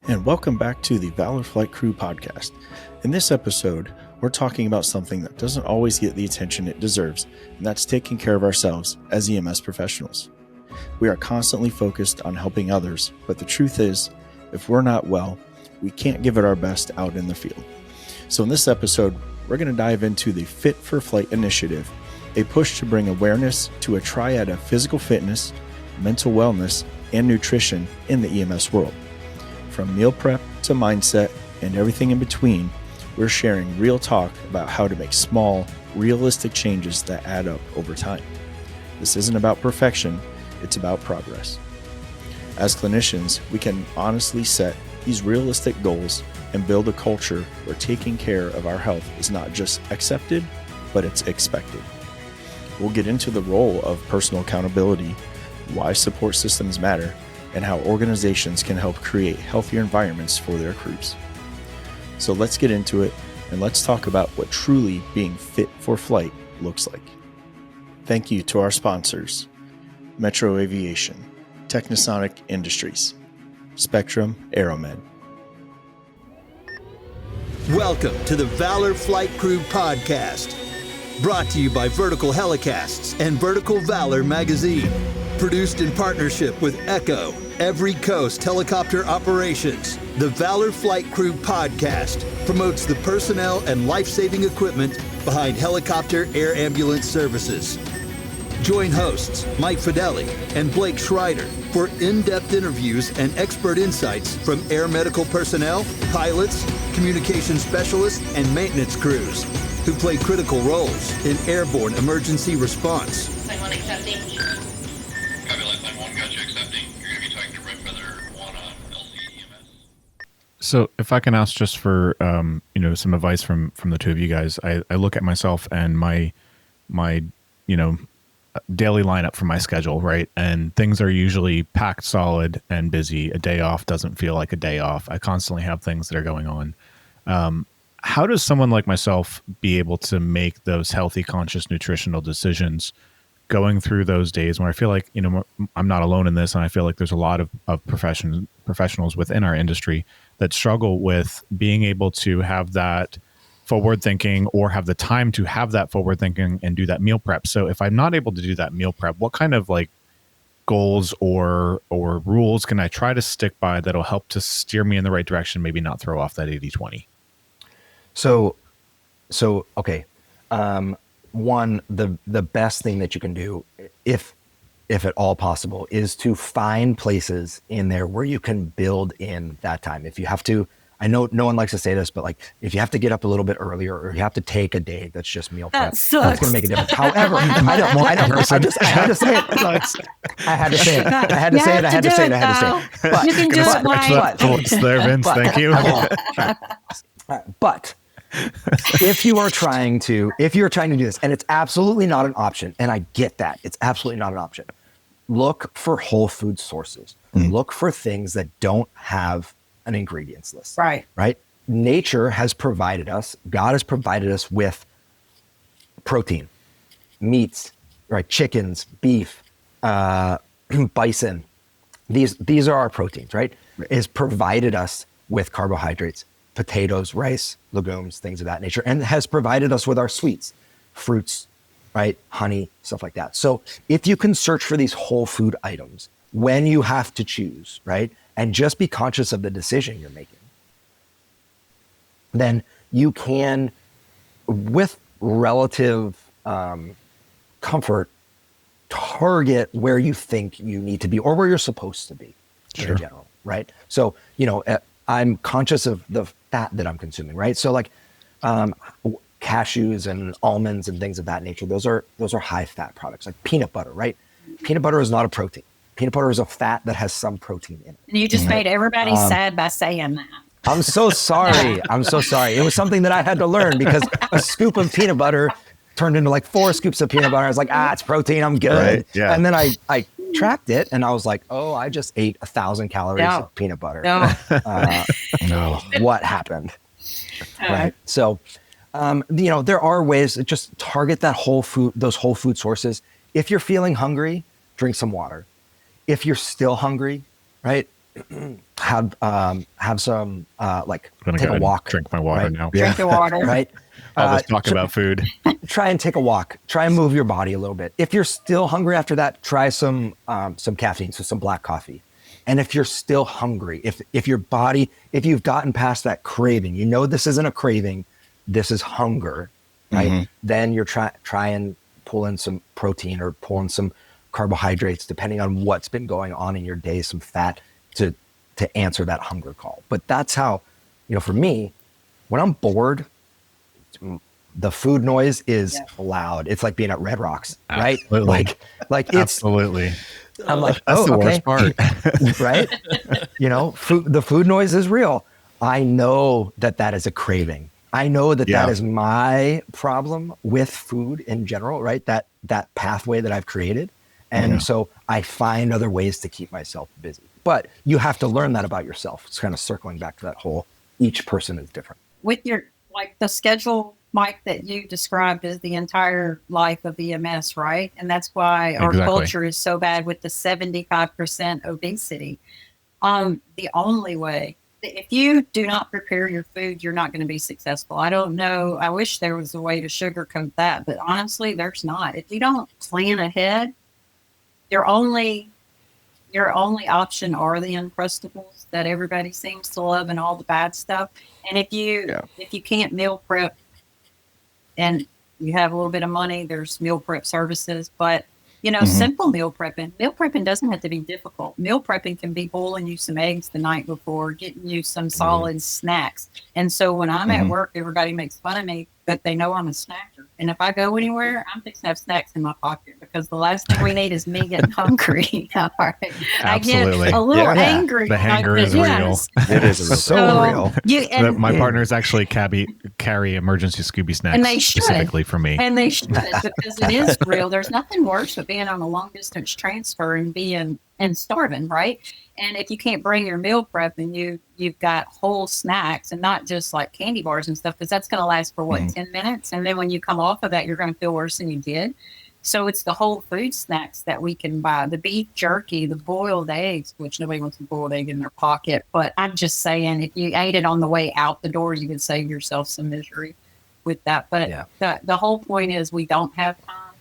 And welcome back to the Valor Flight Crew Podcast. In this episode, we're talking about something that doesn't always get the attention it deserves, and that's taking care of ourselves as EMS professionals. We are constantly focused on helping others, but the truth is, if we're not well, we can't give it our best out in the field. So in this episode, we're going to dive into the Fit for Flight initiative, a push to bring awareness to a triad of physical fitness, mental wellness, and nutrition in the EMS world. From meal prep to mindset and everything in between, we're sharing real talk about how to make small, realistic changes that add up over time. This isn't about perfection, it's about progress. As clinicians, we can honestly set these realistic goals and build a culture where taking care of our health is not just accepted, but it's expected. We'll get into the role of personal accountability, why support systems matter, and how organizations can help create healthier environments for their crews. So let's get into it, and let's talk about what truly being fit for flight looks like. Thank you to our sponsors, Metro Aviation, Technosonic Industries, Spectrum Aeromed. Welcome to the Valor Flight Crew Podcast, brought to you by Vertical Helicasts and Vertical Valor Magazine. Produced in partnership with Echo, Every Coast Helicopter Operations, the Valor Flight Crew Podcast promotes the personnel and life-saving equipment behind helicopter air ambulance services. Join hosts Mike Fideli and Blake Schreider for in-depth interviews and expert insights from air medical personnel, pilots, communication specialists, and maintenance crews who play critical roles in airborne emergency response. So if I can ask just for, some advice from the two of you guys, I look at myself and my daily lineup for my schedule, right? And things are usually packed solid and busy. A day off doesn't feel like a day off. I constantly have things that are going on. How does someone like myself be able to make those healthy, conscious, nutritional decisions going through those days when I feel like, I'm not alone in this, and I feel like there's a lot of professionals within our industry that struggle with being able to have that forward thinking or have the time to have that forward thinking and do that meal prep. So if I'm not able to do that meal prep, what kind of goals or rules can I try to stick by that'll help to steer me in the right direction, maybe not throw off that 80-20? So okay. One, the best thing that you can do, if at all possible, is to find places in there where you can build in that time. If you have to, I know no one likes to say this, but if you have to get up a little bit earlier, or you have to take a day that's just meal prep, that's going to make a difference. However, I had to say it. I had to say it. But, you can do it, Mike. There, Vince. Thank you. But if you're trying to do this, and it's absolutely not an option, and I get that, it's absolutely not an option, look for whole food sources. Look for things that don't have an ingredients list. Right? Nature has provided us, God has provided us with protein, meats, right? Chickens, beef, bison. These are our proteins, right? It's provided us with carbohydrates, potatoes, rice, legumes, things of that nature, and has provided us with our sweets, fruits, right? Honey, stuff like that. So if you can search for these whole food items when you have to choose, right? And just be conscious of the decision you're making, then you can, with relative comfort, target where you think you need to be or where you're supposed to be in general, right? So, I'm conscious of the fat that I'm consuming, right? So cashews and almonds and things of that nature, those are high fat products, like peanut butter, right? Peanut butter is not a protein. Peanut butter is a fat that has some protein in it. And you just made everybody sad by saying that. I'm so sorry. It was something that I had to learn because a scoop of peanut butter turned into 4 scoops of peanut butter. I was like, it's protein, I'm good. Right, yeah. And then I tracked it and I was like, I just ate 1,000 calories of peanut butter. No. What happened? Right. So, there are ways to just target those whole food sources. If you're feeling hungry, drink some water. If you're still hungry, right, have some like I'm gonna take go a ahead walk. and drink my water right? now. Drink your water. Right. All this talk about food. Try and take a walk. Try and move your body a little bit. If you're still hungry after that, try some caffeine, so some black coffee. And if you're still hungry, if your body, if you've gotten past that craving, you know this isn't a craving, this is hunger, right? Then you're try and pull in some protein or pull in some carbohydrates, depending on what's been going on in your day, some fat to answer that hunger call. But that's how, for me, when I'm bored, the food noise is loud. It's like being at Red Rocks, right? Absolutely. Like it's Absolutely. I'm like, That's the okay. worst part. Right? The food noise is real. I know that is a craving. I know that is my problem with food in general, right? That pathway that I've created. And so I find other ways to keep myself busy. But you have to learn that about yourself. It's kind of circling back to that whole, each person is different. With your, like the schedule, Mike, that you described is the entire life of EMS, right? And that's why our culture is so bad with the 75% obesity. The only way, if you do not prepare your food, you're not going to be successful. I don't know. I wish there was a way to sugarcoat that, but honestly, there's not. If you don't plan ahead, your only option are the Uncrustables that everybody seems to love and all the bad stuff. And if you can't meal prep and you have a little bit of money, there's meal prep services, but simple meal prepping doesn't have to be difficult. Meal prepping can be boiling you some eggs the night before, getting you some solid snacks. And so when I'm at work, everybody makes fun of me, but they know I'm a snacker. And if I go anywhere, I'm fixing to have snacks in my pocket because the last thing we need is me getting hungry. All right. I get a little angry. The hanger is real. It is so real. My partners actually carry emergency Scooby snacks and they should, specifically for me. And they should, because it is real. There's nothing worse than being on a long distance transfer and starving, right? And if you can't bring your meal prep and you've got whole snacks and not just like candy bars and stuff, because that's going to last for 10 minutes. And then when you come off of that, you're going to feel worse than you did. So it's the whole food snacks that we can buy, the beef jerky, the boiled eggs, which nobody wants a boiled egg in their pocket. But I'm just saying, if you ate it on the way out the door, you could save yourself some misery with that. But the whole point is we don't have time.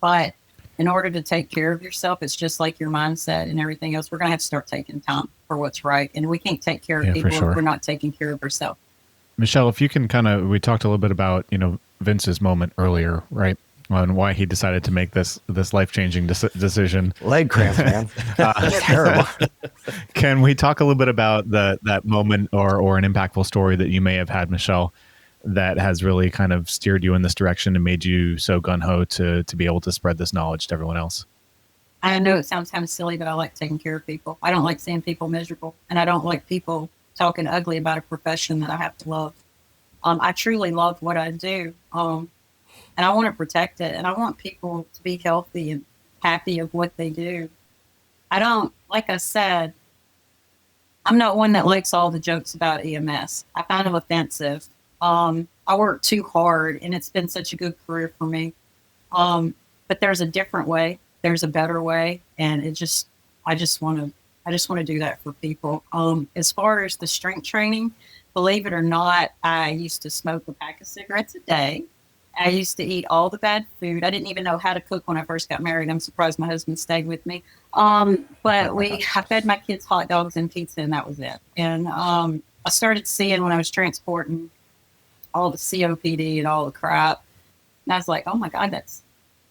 But in order to take care of yourself, it's just like your mindset and everything else. We're going to have to start taking time for what's right. And we can't take care of people if we're not taking care of ourselves. Michelle, if you can we talked a little bit about, Vince's moment earlier, right? On why he decided to make this life-changing decision. Leg cramps, man. Terrible. Can we talk a little bit about that moment or an impactful story that you may have had, Michelle, that has really kind of steered you in this direction and made you so gung-ho to be able to spread this knowledge to everyone else? I know it sounds kind of silly, but I like taking care of people. I don't like seeing people miserable, and I don't like people talking ugly about a profession that I have to love. I truly love what I do, and I want to protect it, and I want people to be healthy and happy of what they do. I don't, like I said, I'm not one that likes all the jokes about EMS. I find them offensive. I work too hard and it's been such a good career for me. But there's a different way. There's a better way. And I just want to do that for people. As far as the strength training, believe it or not, I used to smoke a pack of cigarettes a day. I used to eat all the bad food. I didn't even know how to cook when I first got married. I'm surprised my husband stayed with me. But I fed my kids hot dogs and pizza, and that was it. And I started seeing when I was transporting all the COPD and all the crap. And I was like, oh my God,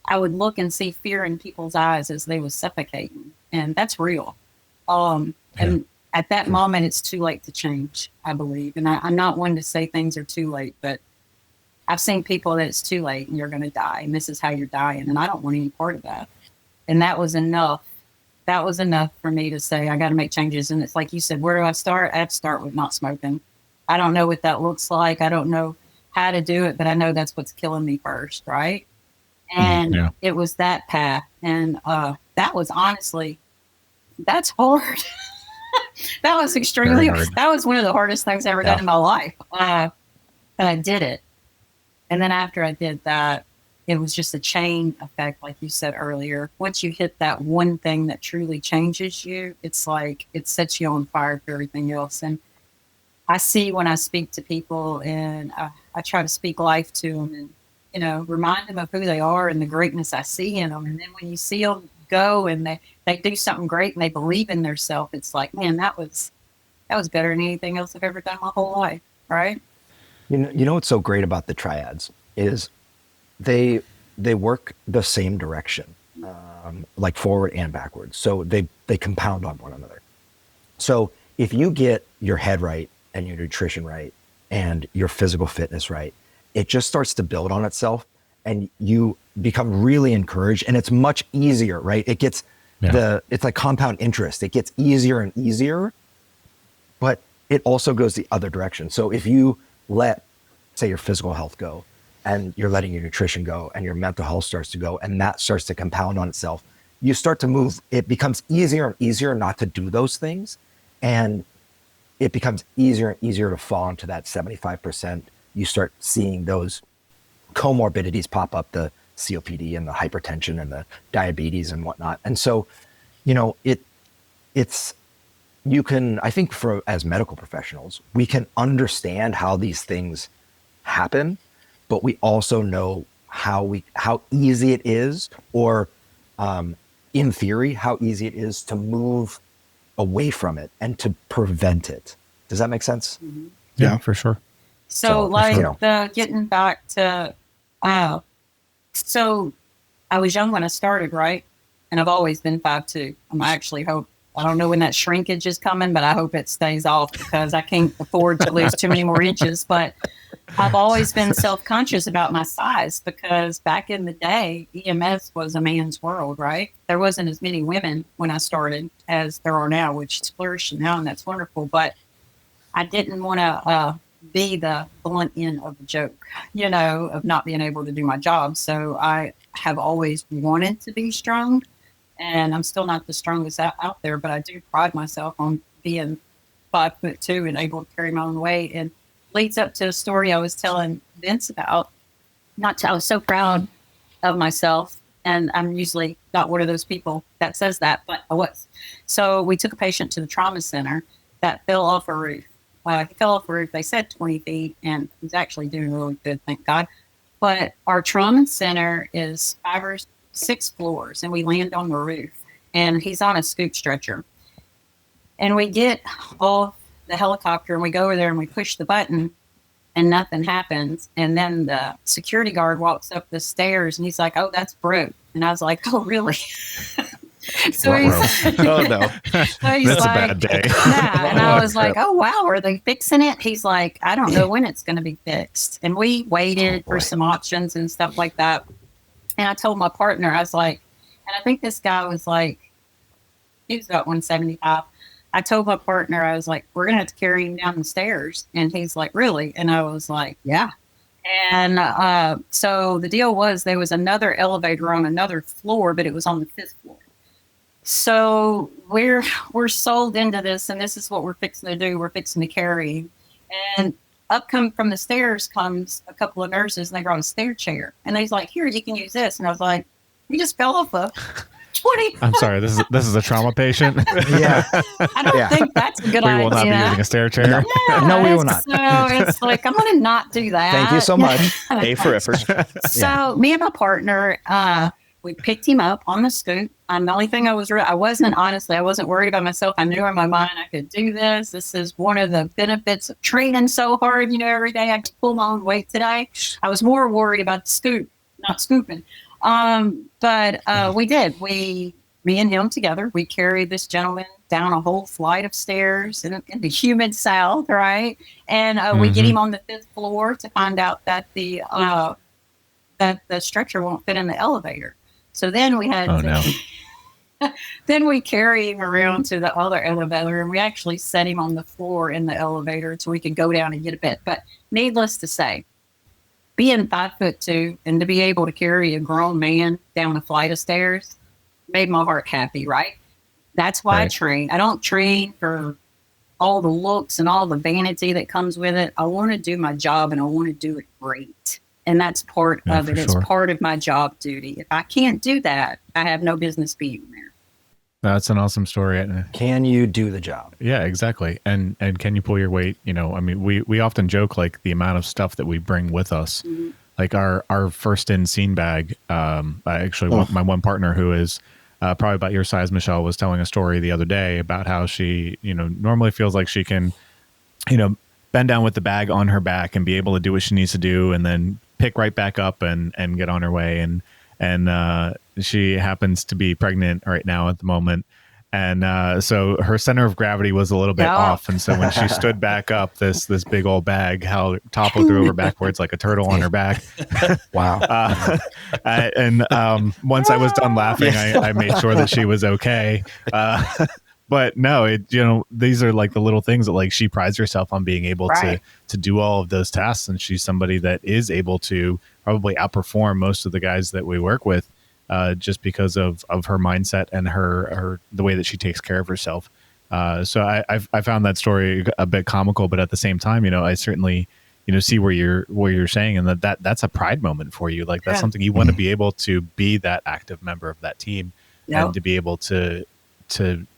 I would look and see fear in people's eyes as they was suffocating. And that's real. And at that moment, it's too late to change, I believe. And I'm not one to say things are too late, but I've seen people that it's too late and you're going to die. And this is how you're dying. And I don't want any part of that. And that was enough. That was enough for me to say, I got to make changes. And it's like you said, where do I start? I have to start with not smoking. I don't know what that looks like. I don't know how to do it, but I know that's what's killing me first, right? And it was that path. And that was honestly, that's hard. That was extremely hard. That was one of the hardest things I ever done in my life. And I did it. And then after I did that, it was just a chain effect, like you said earlier. Once you hit that one thing that truly changes you, it's like it sets you on fire for everything else. And I see when I speak to people, and I try to speak life to them, and remind them of who they are and the greatness I see in them. And then when you see them go and they do something great and they believe in themselves, it's like, man, that was better than anything else I've ever done my whole life, right? You know what's so great about the triads is they work the same direction, like forward and backwards. So they compound on one another. So if you get your head right and your nutrition right and your physical fitness right, it just starts to build on itself, and you become really encouraged, and it's much easier, right? It gets it's like compound interest. It gets easier and easier, but it also goes the other direction. So if you let, say, your physical health go, and you're letting your nutrition go, and your mental health starts to go, and that starts to compound on itself, you start to move. It becomes easier and easier not to do those things, and it becomes easier and easier to fall into that 75%. You start seeing those comorbidities pop up, the COPD and the hypertension and the diabetes and whatnot. And so, I think as medical professionals, we can understand how these things happen, but we also know how easy it is, or in theory, how easy it is to move away from it and to prevent it. Does that make sense? Mm-hmm. Yeah, for sure. So getting back to, so I was young when I started, right? And I've always been 5'2". I don't know when that shrinkage is coming, but I hope it stays off, because I can't afford to lose too many more inches. But I've always been self-conscious about my size, because back in the day, EMS was a man's world, right? There wasn't as many women when I started as there are now, which is flourishing now, and that's wonderful. But I didn't want to be the blunt end of the joke, of not being able to do my job. So I have always wanted to be strong, and I'm still not the strongest out there, but I do pride myself on being 5'2" and able to carry my own weight. And leads up to a story I was telling Vince about. I was so proud of myself, and I'm usually not one of those people that says that, but I was. So we took a patient to the trauma center that fell off a roof. He fell off a roof, they said 20 feet, and he's actually doing really good, thank God. But our trauma center is 5 or 6 floors, and we land on the roof, and he's on a scoop stretcher. And we get off the helicopter, and we go over there, and we push the button, and nothing happens. And then the security guard walks up the stairs, and he's like, "Oh, that's broke." And I was like, "Oh, really?" So he's, Oh no, so he's That's like, a bad day. Yeah. And I was like, "Oh wow, are they fixing it?" He's like, "I don't know when it's going to be fixed." And we waited for some options and stuff like that. And I told my partner, I was like, and I think this guy was like, he was about 175. I told my partner, I was like, "We're going to have to carry him down the stairs." And he's like, "Really?" And I was like, "Yeah." And so the deal was, there was another elevator on another floor, but it was on the 5th floor. So we're sold into this, and this is what we're fixing to do. We're fixing to carry. And from the stairs comes a couple of nurses, and they brought a stair chair. And they's like, "Here, you can use this." And I was like, "You just fell off a 20." I'm sorry. This is a trauma patient. Yeah. I don't think that's a good We idea. will not be using a stair chair. Yeah, No, we will not. So it's like, I'm going to not do that. Thank you so much. A for effort. So me and my partner, we picked him up on the scoop. The only thing I wasn't worried about myself. I knew in my mind I could do this. This is one of the benefits of training so hard. Every day I could pull my own weight today. I was more worried about the scoop, not scooping. But we did. Me and him together, we carried this gentleman down a whole flight of stairs in the humid South, right? And we get him on the 5th floor to find out that the stretcher won't fit in the elevator. So then we had then we carry him around to the other elevator, and we actually set him on the floor in the elevator so we could go down and get a bed. But needless to say, being 5'2" and to be able to carry a grown man down a flight of stairs made my heart happy, right? That's why I train. I don't train for all the looks and all the vanity that comes with it. I want to do my job, and I want to do it great. And that's part of it. It's sure. part of my job duty. If I can't do that, I have no business being there. That's an awesome story. Can you do the job? Yeah, exactly. And can you pull your weight? You know, I mean, we often joke like the amount of stuff that we bring with us, like our first in scene bag. My one partner who is probably about your size, Michelle, was telling a story the other day about how she, you know, normally feels like she can, you know, bend down with the bag on her back and be able to do what she needs to do, and then pick right back up and get on her way. And she happens to be pregnant right now at the moment. And so her center of gravity was a little bit off. And so when she stood back up, this big old bag toppled her over backwards like a turtle on her back. Wow. Once I was done laughing, I made sure that she was okay. But no, these are like the little things that like she prides herself on being able to do all of those tasks. And she's somebody that is able to probably outperform most of the guys that we work with, just because of her mindset and her the way that she takes care of herself. So I found that story a bit comical, but at the same time, you know, I certainly, you know, see where you're saying, and that's a pride moment for you. Like that's something you want to be able to be that active member of that team, and to be able to,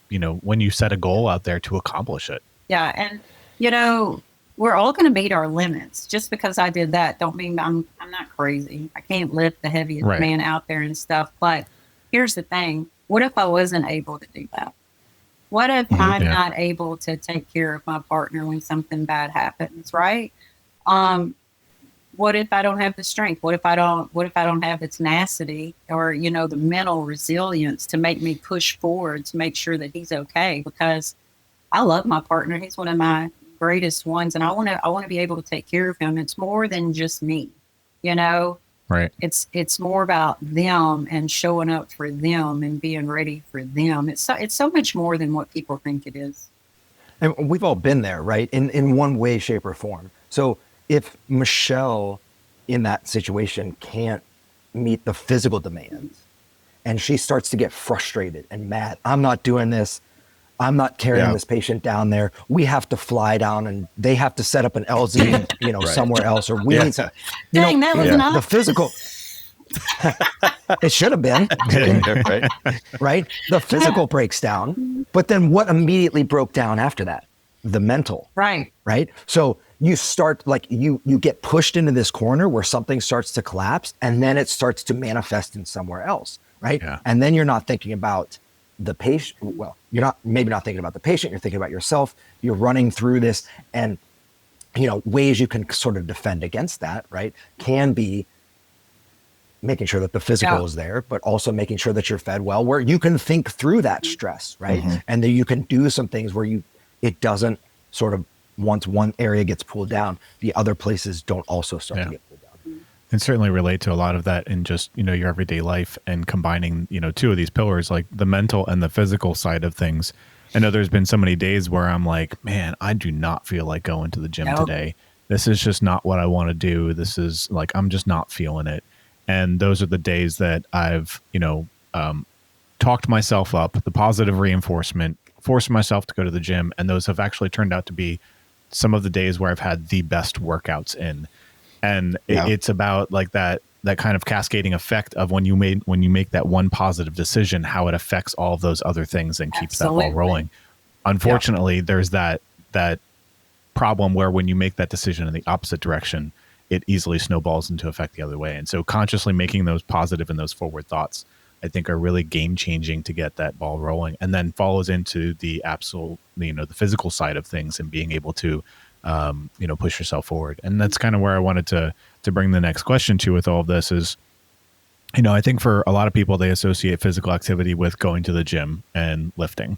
you know, when you set a goal out there, to accomplish it. Yeah. And, you know, we're all going to meet our limits. Just because I did that don't mean I'm not crazy. I can't lift the heaviest man out there and stuff. But here's the thing. What if I wasn't able to do that? What if I'm not able to take care of my partner when something bad happens, right? What if I don't have the strength? What if I don't have the tenacity or, you know, the mental resilience to make me push forward to make sure that he's okay? Because I love my partner. He's one of my greatest ones, and I want to be able to take care of him. It's more than just me, you know. Right. It's more about them and showing up for them and being ready for them. It's so much more than what people think it is. And we've all been there, right? In one way, shape, or form. So if Michelle in that situation can't meet the physical demands and she starts to get frustrated and mad, I'm not doing this. I'm not carrying this patient down there. We have to fly down and they have to set up an LZ, you know, somewhere else, or we need to, Dang, that was enough. The physical. It should have been. Right? The physical breaks down, but then what immediately broke down after that? The mental. Right. Right? So you start like you get pushed into this corner where something starts to collapse, and then it starts to manifest in somewhere else. Right. Yeah. And then you're not thinking about the patient. Well, you're maybe not thinking about the patient. You're thinking about yourself. You're running through this, and, you know, ways you can sort of defend against that, right, can be making sure that the physical is there, but also making sure that you're fed well, where you can think through that stress, right? And then you can do some things where it doesn't sort of, once one area gets pulled down, the other places don't also start to get pulled down. And certainly relate to a lot of that in just, you know, your everyday life, and combining, you know, two of these pillars, like the mental and the physical side of things. I know there's been so many days where I'm like, man, I do not feel like going to the gym today. This is just not what I want to do. This is like, I'm just not feeling it. And those are the days that I've, you know, talked myself up, the positive reinforcement, forced myself to go to the gym. And those have actually turned out to be some of the days where I've had the best workouts in. And it's about like that kind of cascading effect of when you make that one positive decision, how it affects all of those other things and keeps that ball rolling. Unfortunately, there's that problem where when you make that decision in the opposite direction, it easily snowballs into effect the other way. And so consciously making those positive and those forward thoughts, I think, are really game changing to get that ball rolling, and then follows into the absolute, you know, the physical side of things and being able to, you know, push yourself forward. And that's kind of where I wanted to bring the next question to with all of this is, you know, I think for a lot of people, they associate physical activity with going to the gym and lifting.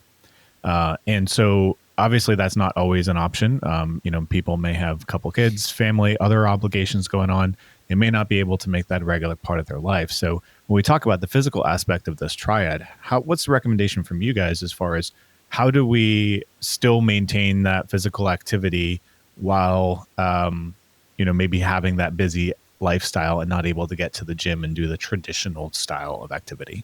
And so obviously that's not always an option. You know, people may have a couple kids, family, other obligations going on. They may not be able to make that a regular part of their life. So when we talk about the physical aspect of this triad, what's the recommendation from you guys as far as how do we still maintain that physical activity while, you know, maybe having that busy lifestyle and not able to get to the gym and do the traditional style of activity?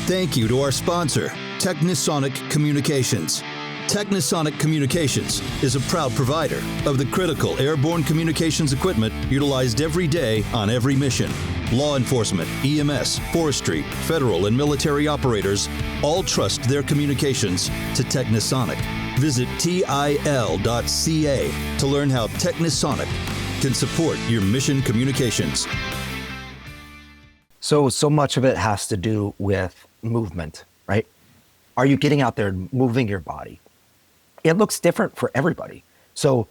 Thank you to our sponsor, Technisonic Communications. Technisonic Communications is a proud provider of the critical airborne communications equipment utilized every day on every mission. Law enforcement, EMS, forestry, federal and military operators all trust their communications to Technisonic. Visit TIL.ca to learn how Technisonic can support your mission communications. So much of it has to do with movement, right? Are you getting out there and moving your body? It looks different for everybody. So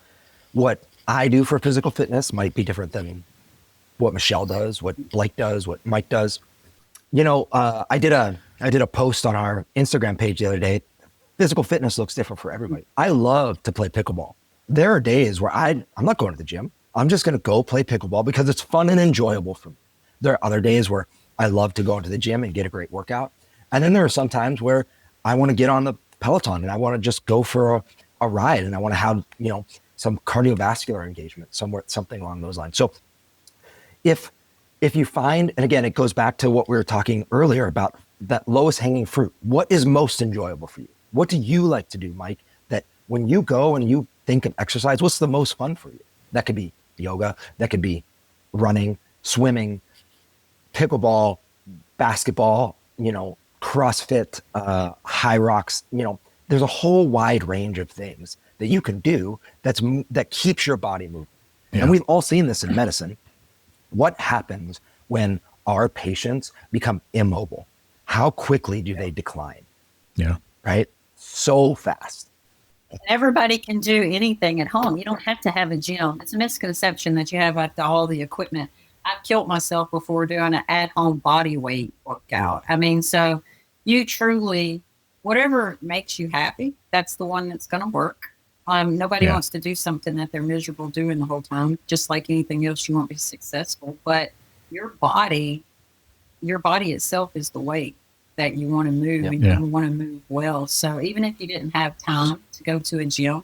what I do for physical fitness might be different than what Michelle does, what Blake does, what Mike does. I did a post on our Instagram page the other day. Physical fitness looks different for everybody. I love to play pickleball. There are days where I'm not going to the gym. I'm just going to go play pickleball because it's fun and enjoyable for me. There are other days where I love to go into the gym and get a great workout. And then there are some times where I want to get on the Peloton and I want to just go for a ride and I want to have, some cardiovascular engagement, something along those lines. So if you find, and again, it goes back to what we were talking earlier about that lowest hanging fruit. What is most enjoyable for you? What do you like to do, Mike? That when you go and you think of exercise, what's the most fun for you? That could be yoga, that could be running, swimming, pickleball, basketball, CrossFit, high rocks, there's a whole wide range of things that you can do that keeps your body moving. Yeah. And we've all seen this in medicine. What happens when our patients become immobile? How quickly do they decline? Yeah. Right? So fast. Everybody can do anything at home. You don't have to have a gym. It's a misconception that you have all the equipment. I've killed myself before doing an at-home body weight workout. So you truly, whatever makes you happy, that's the one that's going to work. Nobody wants to do something that they're miserable doing the whole time. Just like anything else, you won't be successful. But your body itself is the weight that you want to move, and you want to move well. So even if you didn't have time to go to a gym,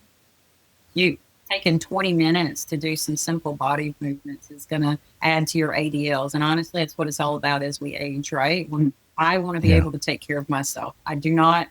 you taking 20 minutes to do some simple body movements is going to add to your ADLs. And honestly, that's what it's all about as we age, right? When I want to be able to take care of myself. I do not,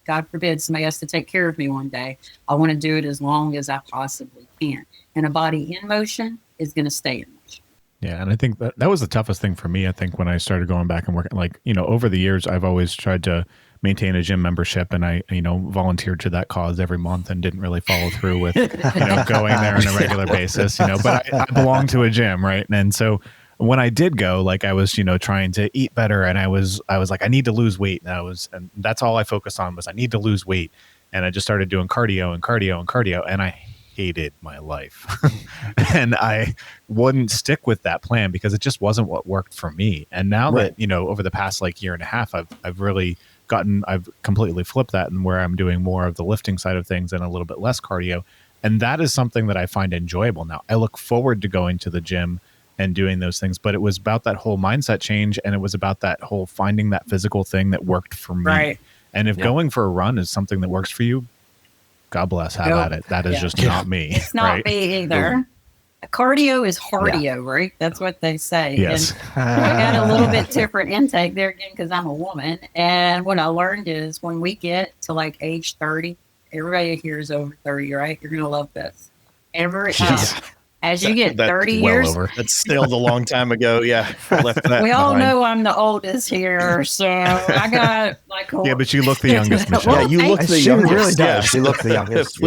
God forbid, somebody has to take care of me one day. I want to do it as long as I possibly can. And a body in motion is going to stay in motion. Yeah. And I think that was the toughest thing for me. I think when I started going back and working, over the years, I've always tried to maintain a gym membership, and I, volunteered to that cause every month and didn't really follow through with, going there on a regular basis, but I belong to a gym. Right. And so when I did go, I was, trying to eat better, and I was like, I need to lose weight. And that's all I focused on was I need to lose weight. And I just started doing cardio, and I hated my life. And I wouldn't stick with that plan because it just wasn't what worked for me. And now that, over the past year and a half, I've really I've completely flipped that, and where I'm doing more of the lifting side of things and a little bit less cardio. And that is something that I find enjoyable now. I look forward to going to the gym and doing those things, but it was about that whole mindset change, and it was about that whole finding that physical thing that worked for me. Right. And if going for a run is something that works for you, God bless, have at it. That is just not me. It's not me either. Cardio is cardio, right? That's what they say. Yes. And I got a little bit different intake there again because I'm a woman. And what I learned is when we get to age 30, everybody here is over 30, right? You're going to love this. As you get 30 years. Over. That's still a long time ago. Yeah. We all know I'm the oldest here. So I got yeah, but you look the youngest, Michelle. Yeah, you look the youngest. Really does. You look the youngest.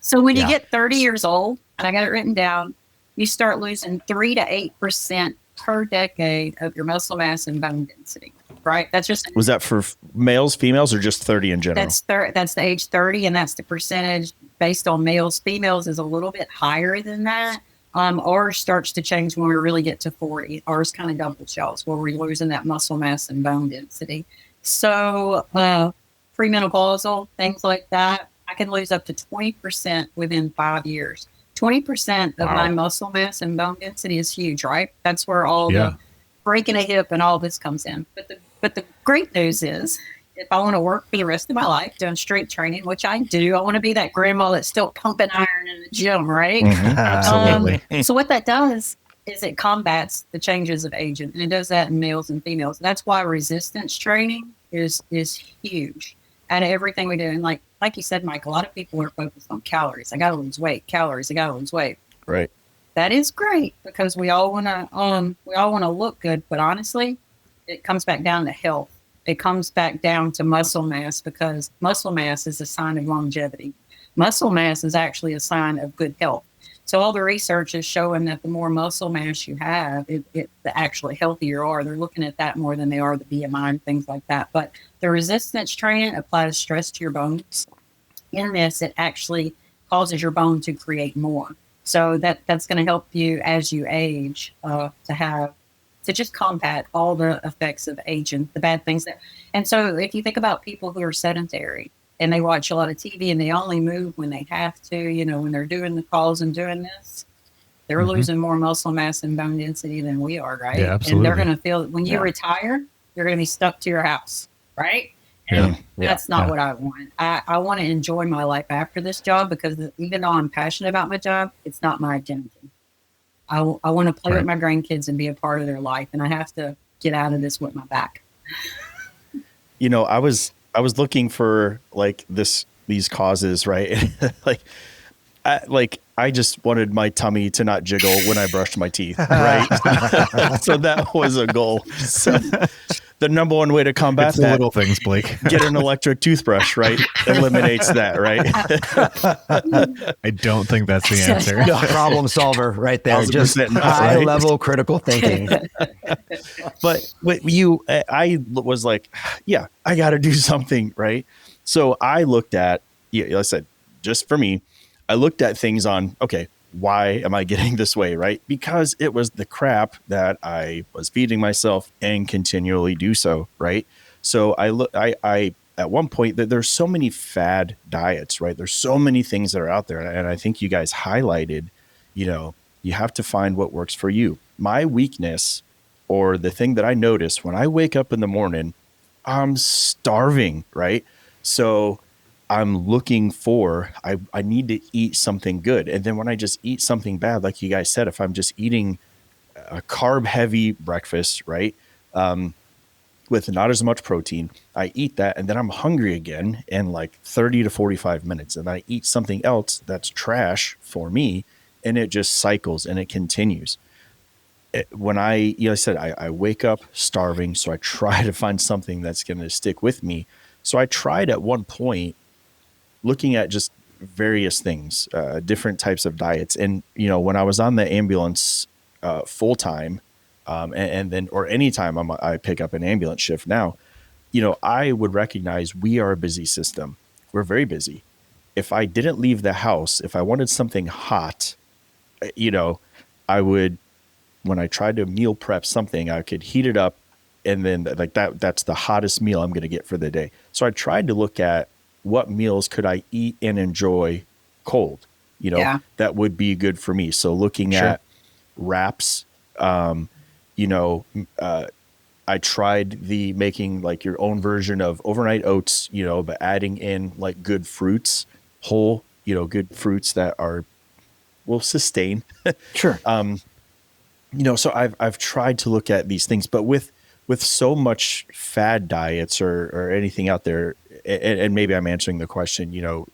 So when you get 30 years old, and I got it written down, you start losing 3 to 8% per decade of your muscle mass and bone density, right? That's just... Was that for males, females, or just 30 in general? That's the age 30, and that's the percentage based on males. Females is a little bit higher than that. Ours starts to change when we really get to 40. Ours kind of double shells where we're losing that muscle mass and bone density. So premenopausal, things like that, I can lose up to 20% within 5 years. 20% of my muscle mass and bone density is huge, right? That's where all the breaking a hip and all this comes in. But the great news is, if I want to work for the rest of my life doing strength training, which I do, I want to be that grandma that's still pumping iron in the gym, right? Mm-hmm, absolutely. So what that does is it combats the changes of aging, and it does that in males and females. That's why resistance training is huge. out of everything we do. And like you said, Mike, a lot of people are focused on calories. I got to lose weight. Calories. I got to lose weight. Right. That is great because we all want to look good. But honestly, it comes back down to health. It comes back down to muscle mass, because muscle mass is a sign of longevity. Muscle mass is actually a sign of good health. So all the research is showing that the more muscle mass you have, the actually healthier you are. They're looking at that more than they are the BMI and things like that. But the resistance training applies stress to your bones. In this, it actually causes your bone to create more. So that's going to help you as you age to just combat all the effects of aging, the bad things and so if you think about people who are sedentary and they watch a lot of TV and they only move when they have to, when they're doing the calls and doing this, they're losing more muscle mass and bone density than we are, right? Yeah, absolutely. And they're going to feel when you retire, you're going to be stuck to your house, right? And that's not what I want. I want to enjoy my life after this job, because even though I'm passionate about my job, it's not my identity. I want to play with my grandkids and be a part of their life, and I have to get out of this with my back. I was looking for these causes, right? I just wanted my tummy to not jiggle when I brushed my teeth, right? So that was a goal. So the number one way to combat it's the little things, Blake. Get an electric toothbrush, right? Eliminates that, right? I don't think that's the answer. No, problem solver right there. Just high level critical thinking. But I was like, yeah, I got to do something, right? So I looked at, I said, just for me, I looked at things on, okay, why am I getting this way, right? Because it was the crap that I was feeding myself and continually do so, right? So I at one point, that there's so many fad diets, right? There's so many things that are out there. And I think you guys highlighted, you have to find what works for you. My weakness, or the thing that I notice when I wake up in the morning, I'm starving, right? So I'm looking for, I need to eat something good. And then when I just eat something bad, like you guys said, if I'm just eating a carb heavy breakfast, right? With not as much protein, I eat that and then I'm hungry again in like 30 to 45 minutes. And I eat something else that's trash for me, and it just cycles and it continues. When I said, I wake up starving, so I try to find something that's going to stick with me. So I tried at one point looking at just various things, different types of diets. And, when I was on the ambulance full time, and then, or anytime I pick up an ambulance shift now, I would recognize we are a busy system. We're very busy. If I didn't leave the house, if I wanted something hot, I would, when I tried to meal prep something, I could heat it up, and then that's the hottest meal I'm going to get for the day. So I tried to look at what meals could I eat and enjoy cold, that would be good for me. So looking at wraps, I tried making like your own version of overnight oats, but adding in like good fruits, whole, good fruits that will sustain. Sure. So I've tried to look at these things, but with so much fad diets or anything out there, and maybe I'm answering the question, you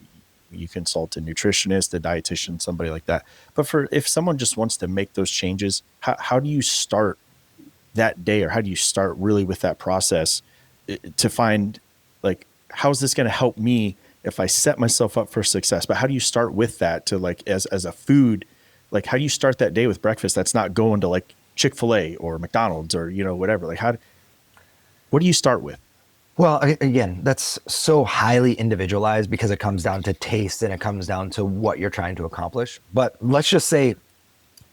consult a nutritionist, a dietitian, somebody like that. But if someone just wants to make those changes, how do you start that day, or how do you start really with that process to find like, how is this going to help me if I set myself up for success? But how do you start with that to like, as a food, like how do you start that day with breakfast that's not going to like Chick-fil-A or McDonald's or, whatever? Like what do you start with? Well, again, that's so highly individualized because it comes down to taste and it comes down to what you're trying to accomplish. But let's just say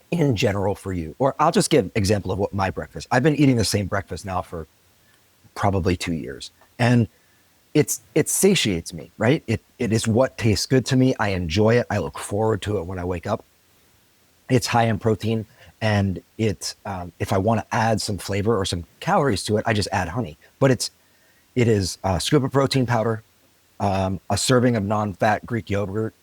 in general for you, or I'll just give an example of what my breakfast. I've been eating the same breakfast now for probably 2 years, and it satiates me, right? It is what tastes good to me. I enjoy it. I look forward to it when I wake up. It's high in protein, and if I want to add some flavor or some calories to it, I just add honey. But it is a scoop of protein powder, a serving of non-fat Greek yogurt,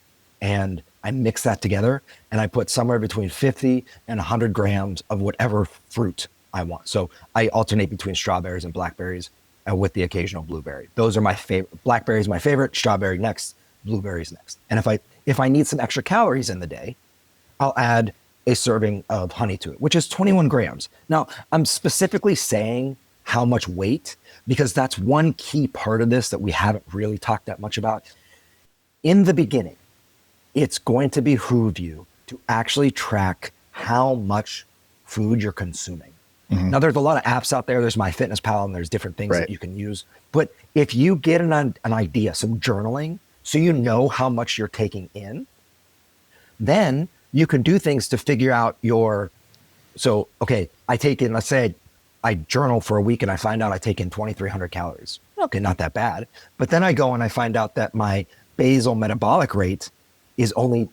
and I mix that together, and I put somewhere between 50 and 100 grams of whatever fruit I want. So I alternate between strawberries and blackberries. with the occasional blueberry. Those are my favorite. Blackberry's my favorite, strawberry next, blueberries next. And if I need some extra calories in the day, I'll add a serving of honey to it, which is 21 grams. Now, I'm specifically saying how much weight because that's one key part of this that we haven't really talked that much about. In the beginning, it's going to behoove you to actually track how much food you're consuming. Mm-hmm. Now, there's a lot of apps out there. There's MyFitnessPal, and there's different things that you can use. But if you get an idea, some journaling, so you know how much you're taking in, then you can do things to figure out okay, I take in, let's say I journal for a week and I find out I take in 2,300 calories. Okay, not that bad. But then I go and I find out that my basal metabolic rate is only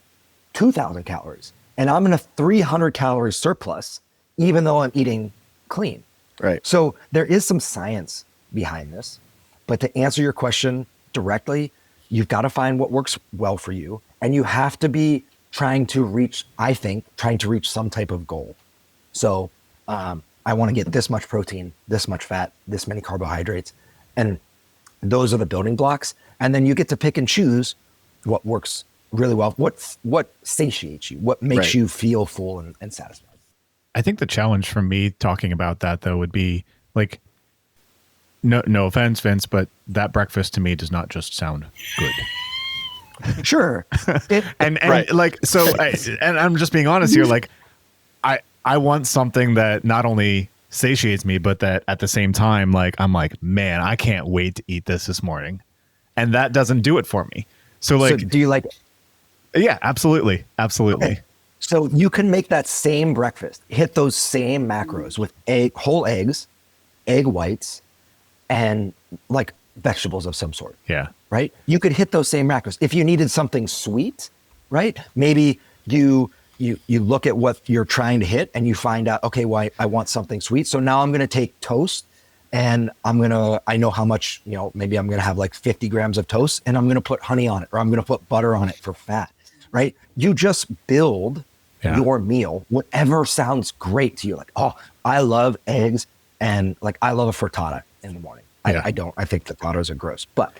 2,000 calories. And I'm in a 300 calorie surplus, even though I'm eating clean. Right. So there is some science behind this. But to answer your question directly, you've got to find what works well for you. And you have to be trying to reach some type of goal. So I want to get this much protein, this much fat, this many carbohydrates. And those are the building blocks. And then you get to pick and choose what works really well, what satiates you, what makes you feel full and satisfied. I think the challenge from me talking about that though would be like, no offense, Vince, but that breakfast to me does not just sound good. Sure. And I'm just being honest here. Like I want something that not only satiates me, but that at the same time, like, I'm like, man, I can't wait to eat this morning. And that doesn't do it for me. So do you like it? Yeah, absolutely. Absolutely. Okay. So you can make that same breakfast, hit those same macros with whole eggs, egg whites, and like vegetables of some sort. Yeah. Right? You could hit those same macros. If you needed something sweet, right? Maybe you look at what you're trying to hit and you find out, okay, well, I want something sweet. So now I'm going to take toast and I know how much, maybe I'm going to have like 50 grams of toast and I'm going to put honey on it, or I'm going to put butter on it for fat, right? You just build your meal, whatever sounds great to you. Like, oh, I love eggs and like, I love a frittata in the morning. Yeah. I think frittatas are gross, but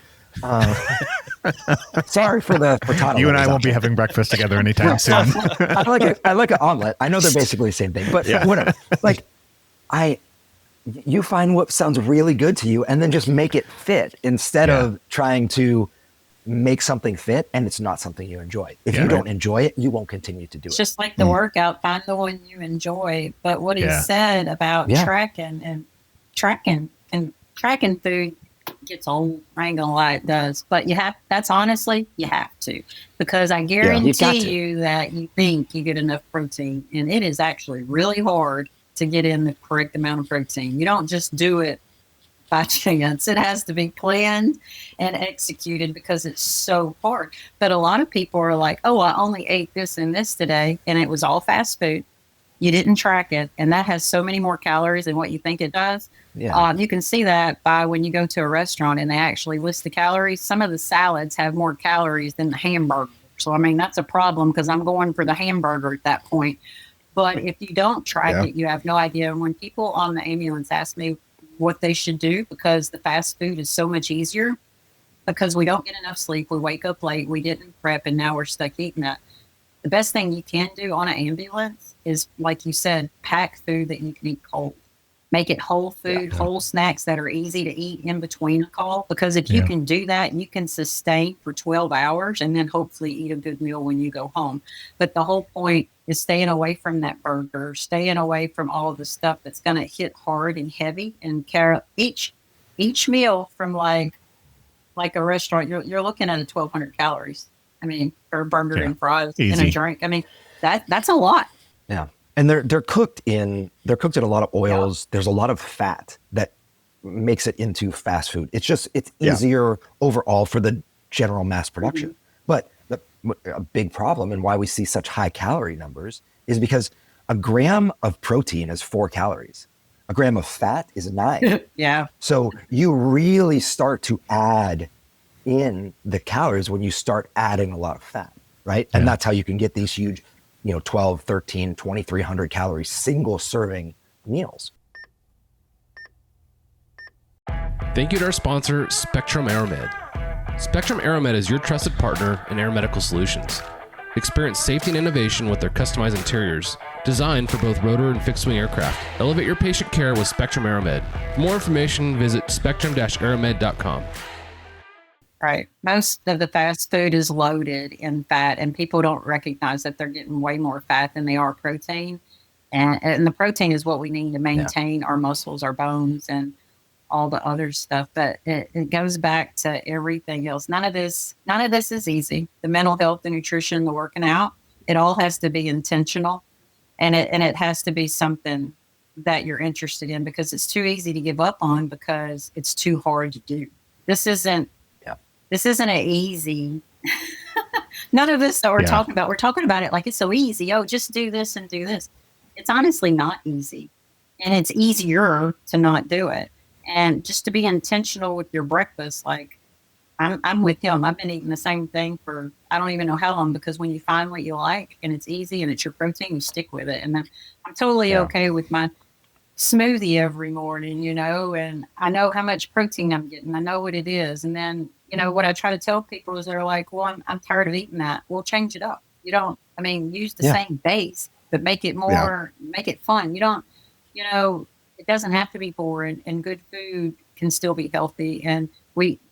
sorry for the frittata. You and I won't be having breakfast together anytime soon. I like an omelet. I know they're basically the same thing, but whatever. Like you find what sounds really good to you and then just make it fit instead of trying to make something fit and it's not something you enjoy. If you don't enjoy it, you won't continue to do it. Just like the workout, find the one you enjoy. But what he said about tracking food gets old. I ain't gonna lie, it does. But that's honestly, you have to. Because I guarantee you that you think you get enough protein. And it is actually really hard to get in the correct amount of protein. You don't just do it by chance. It has to be planned and executed because it's so hard. But a lot of people are like, oh, I only ate this and this today, and it was all fast food. You didn't track it, and that has so many more calories than what you think it does. Yeah. You can see that by when you go to a restaurant and they actually list the calories. Some of the salads have more calories than the hamburger. So, I mean, that's a problem because I'm going for the hamburger at that point. But if you don't track it, you have no idea. And when people on the ambulance ask me what they should do, because the fast food is so much easier, because we don't get enough sleep, we wake up late, we didn't prep, and now we're stuck eating that. The best thing you can do on an ambulance is, like you said, pack food that you can eat cold. Make it whole food, whole snacks that are easy to eat in between a call. Because if you can do that, you can sustain for 12 hours and then hopefully eat a good meal when you go home. But the whole point is staying away from that burger, staying away from all of the stuff that's going to hit hard and heavy. And each meal from like a restaurant, you're looking at 1,200 calories. I mean, for a burger and fries and a drink. I mean, that's a lot. Yeah. And they're cooked in a lot of oils. There's a lot of fat that makes it into fast food. It's easier overall for the general mass production. But a big problem and why we see such high calorie numbers is because a gram of protein is 4 calories. A gram of fat is 9. Yeah. So you really start to add in the calories when you start adding a lot of fat, right? And that's how you can get these huge 12, 13, 2,300 calorie single serving meals. Thank you to our sponsor, Spectrum Aeromed. Spectrum Aeromed is your trusted partner in aeromedical solutions. Experience safety and innovation with their customized interiors, designed for both rotor and fixed-wing aircraft. Elevate your patient care with Spectrum Aeromed. For more information, visit spectrum-aeromed.com. Right. Most of the fast food is loaded in fat, and people don't recognize that they're getting way more fat than they are protein. And the protein is what we need to maintain our muscles, our bones, and all the other stuff. But it goes back to everything else. None of this is easy. The mental health, the nutrition, the working out, it all has to be intentional, and it has to be something that you're interested in, because it's too easy to give up on because it's too hard to do. This isn't an easy. None of this that we're talking about it like it's so easy. Oh, just do this and do this. It's honestly not easy, and it's easier to not do it. And just to be intentional with your breakfast, like I'm with him. I've been eating the same thing for I don't even know how long, because when you find what you like and it's easy and it's your protein, you stick with it. And I'm totally okay with my smoothie every morning, and I know how much protein I'm getting. I know what it is. And then, what I try to tell people is they're like, well, I'm tired of eating that. Well, change it up. Use the same base, but make it more, make it fun. It doesn't have to be boring, and good food can still be healthy. And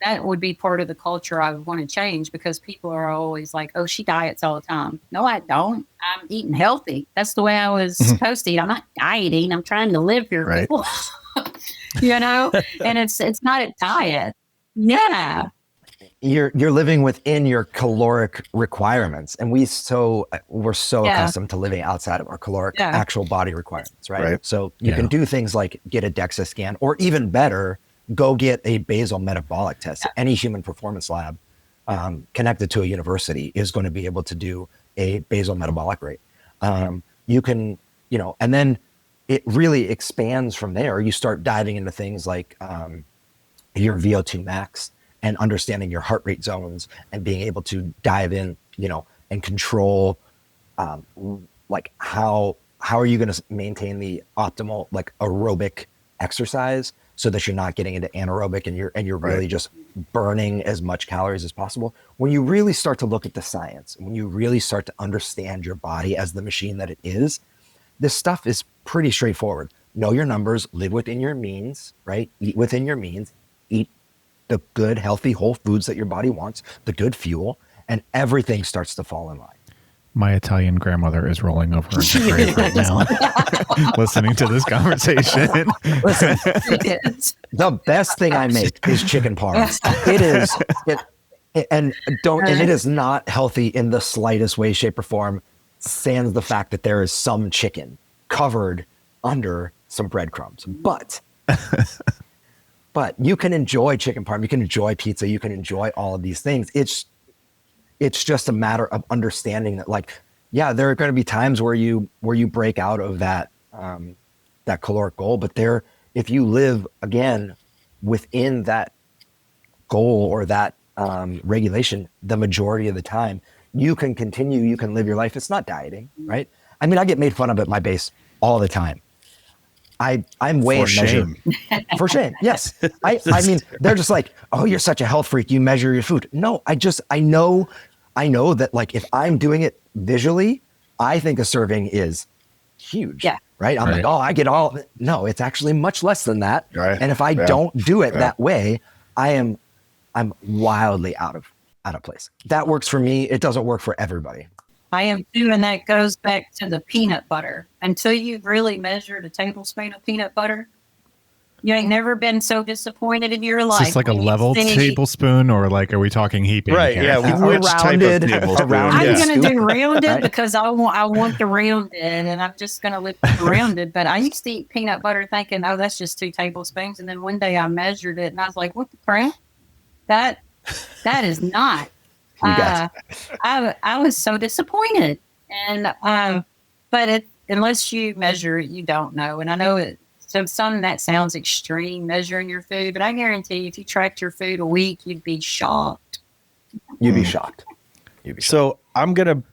that would be part of the culture I would want to change, because people are always like, oh, she diets all the time. No, I don't. I'm eating healthy. That's the way I was supposed to eat. I'm not dieting. I'm trying to live here. Right. People. And it's not a diet. Yeah. You're living within your caloric requirements, and we're so accustomed to living outside of our caloric actual body requirements, right? So you can do things like get a DEXA scan, or even better, go get a basal metabolic test. Any human performance lab connected to a university is going to be able to do a basal metabolic rate. You can, and then it really expands from there. You start diving into things like your VO2 max, and understanding your heart rate zones, and being able to dive in, and control, like how are you going to maintain the optimal, like, aerobic exercise, so that you're not getting into anaerobic and you're really just burning as much calories as possible. When you really start to look at the science, when you really start to understand your body as the machine that it is, this stuff is pretty straightforward. Know your numbers, live within your means, right? Eat within your means, eat the good, healthy, whole foods that your body wants, the good fuel, and everything starts to fall in line. My Italian grandmother is rolling over in her grave right now, listening to this conversation. Listen, the best thing I make is chicken parm. And it is not healthy in the slightest way, shape, or form, sans the fact that there is some chicken covered under some breadcrumbs. But you can enjoy chicken parm, you can enjoy pizza, you can enjoy all of these things. It's just a matter of understanding that, like, there are going to be times where you break out of that caloric goal, but if you live again within that goal or that regulation, the majority of the time, you can continue, you can live your life. It's not dieting, right? I mean, I get made fun of at my base all the time. I'm way measured. For shame. Yes. I mean, they're just like, oh, you're such a health freak. You measure your food. No, I know that, like, if I'm doing it visually, I think a serving is huge. Yeah. Right. I'm like, oh, I get all of it. No, it's actually much less than that. Right. And if I don't do it that way, I'm wildly out of place. That works for me. It doesn't work for everybody. I am too, and that goes back to the peanut butter. Until you've really measured a tablespoon of peanut butter, you ain't never been so disappointed in your life. Is this like a level tablespoon, or like, are we talking heaping? Right, yeah. Which type of tablespoon? I'm going to do rounded because I want the rounded, and I'm just going to live the rounded. But I used to eat peanut butter thinking, oh, that's just 2 tablespoons. And then one day I measured it, and I was like, what the crap? That is not. I was so disappointed, and but unless you measure it, you don't know. And I know it. So some that sounds extreme, measuring your food, but I guarantee you, if you tracked your food a week, you'd be shocked. You'd be shocked. So I'm gonna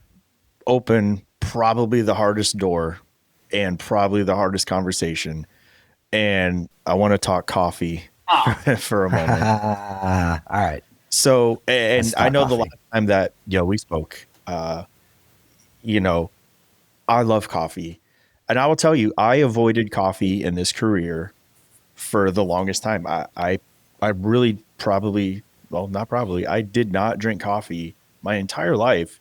open probably the hardest door and probably the hardest conversation, and I want to talk coffee for a moment. All right. So, and Let's I talk know the coffee. last time that we spoke, you know, I love coffee, and I will tell you, I avoided coffee in this career for the longest time. I really probably, well, not probably, I did not drink coffee my entire life,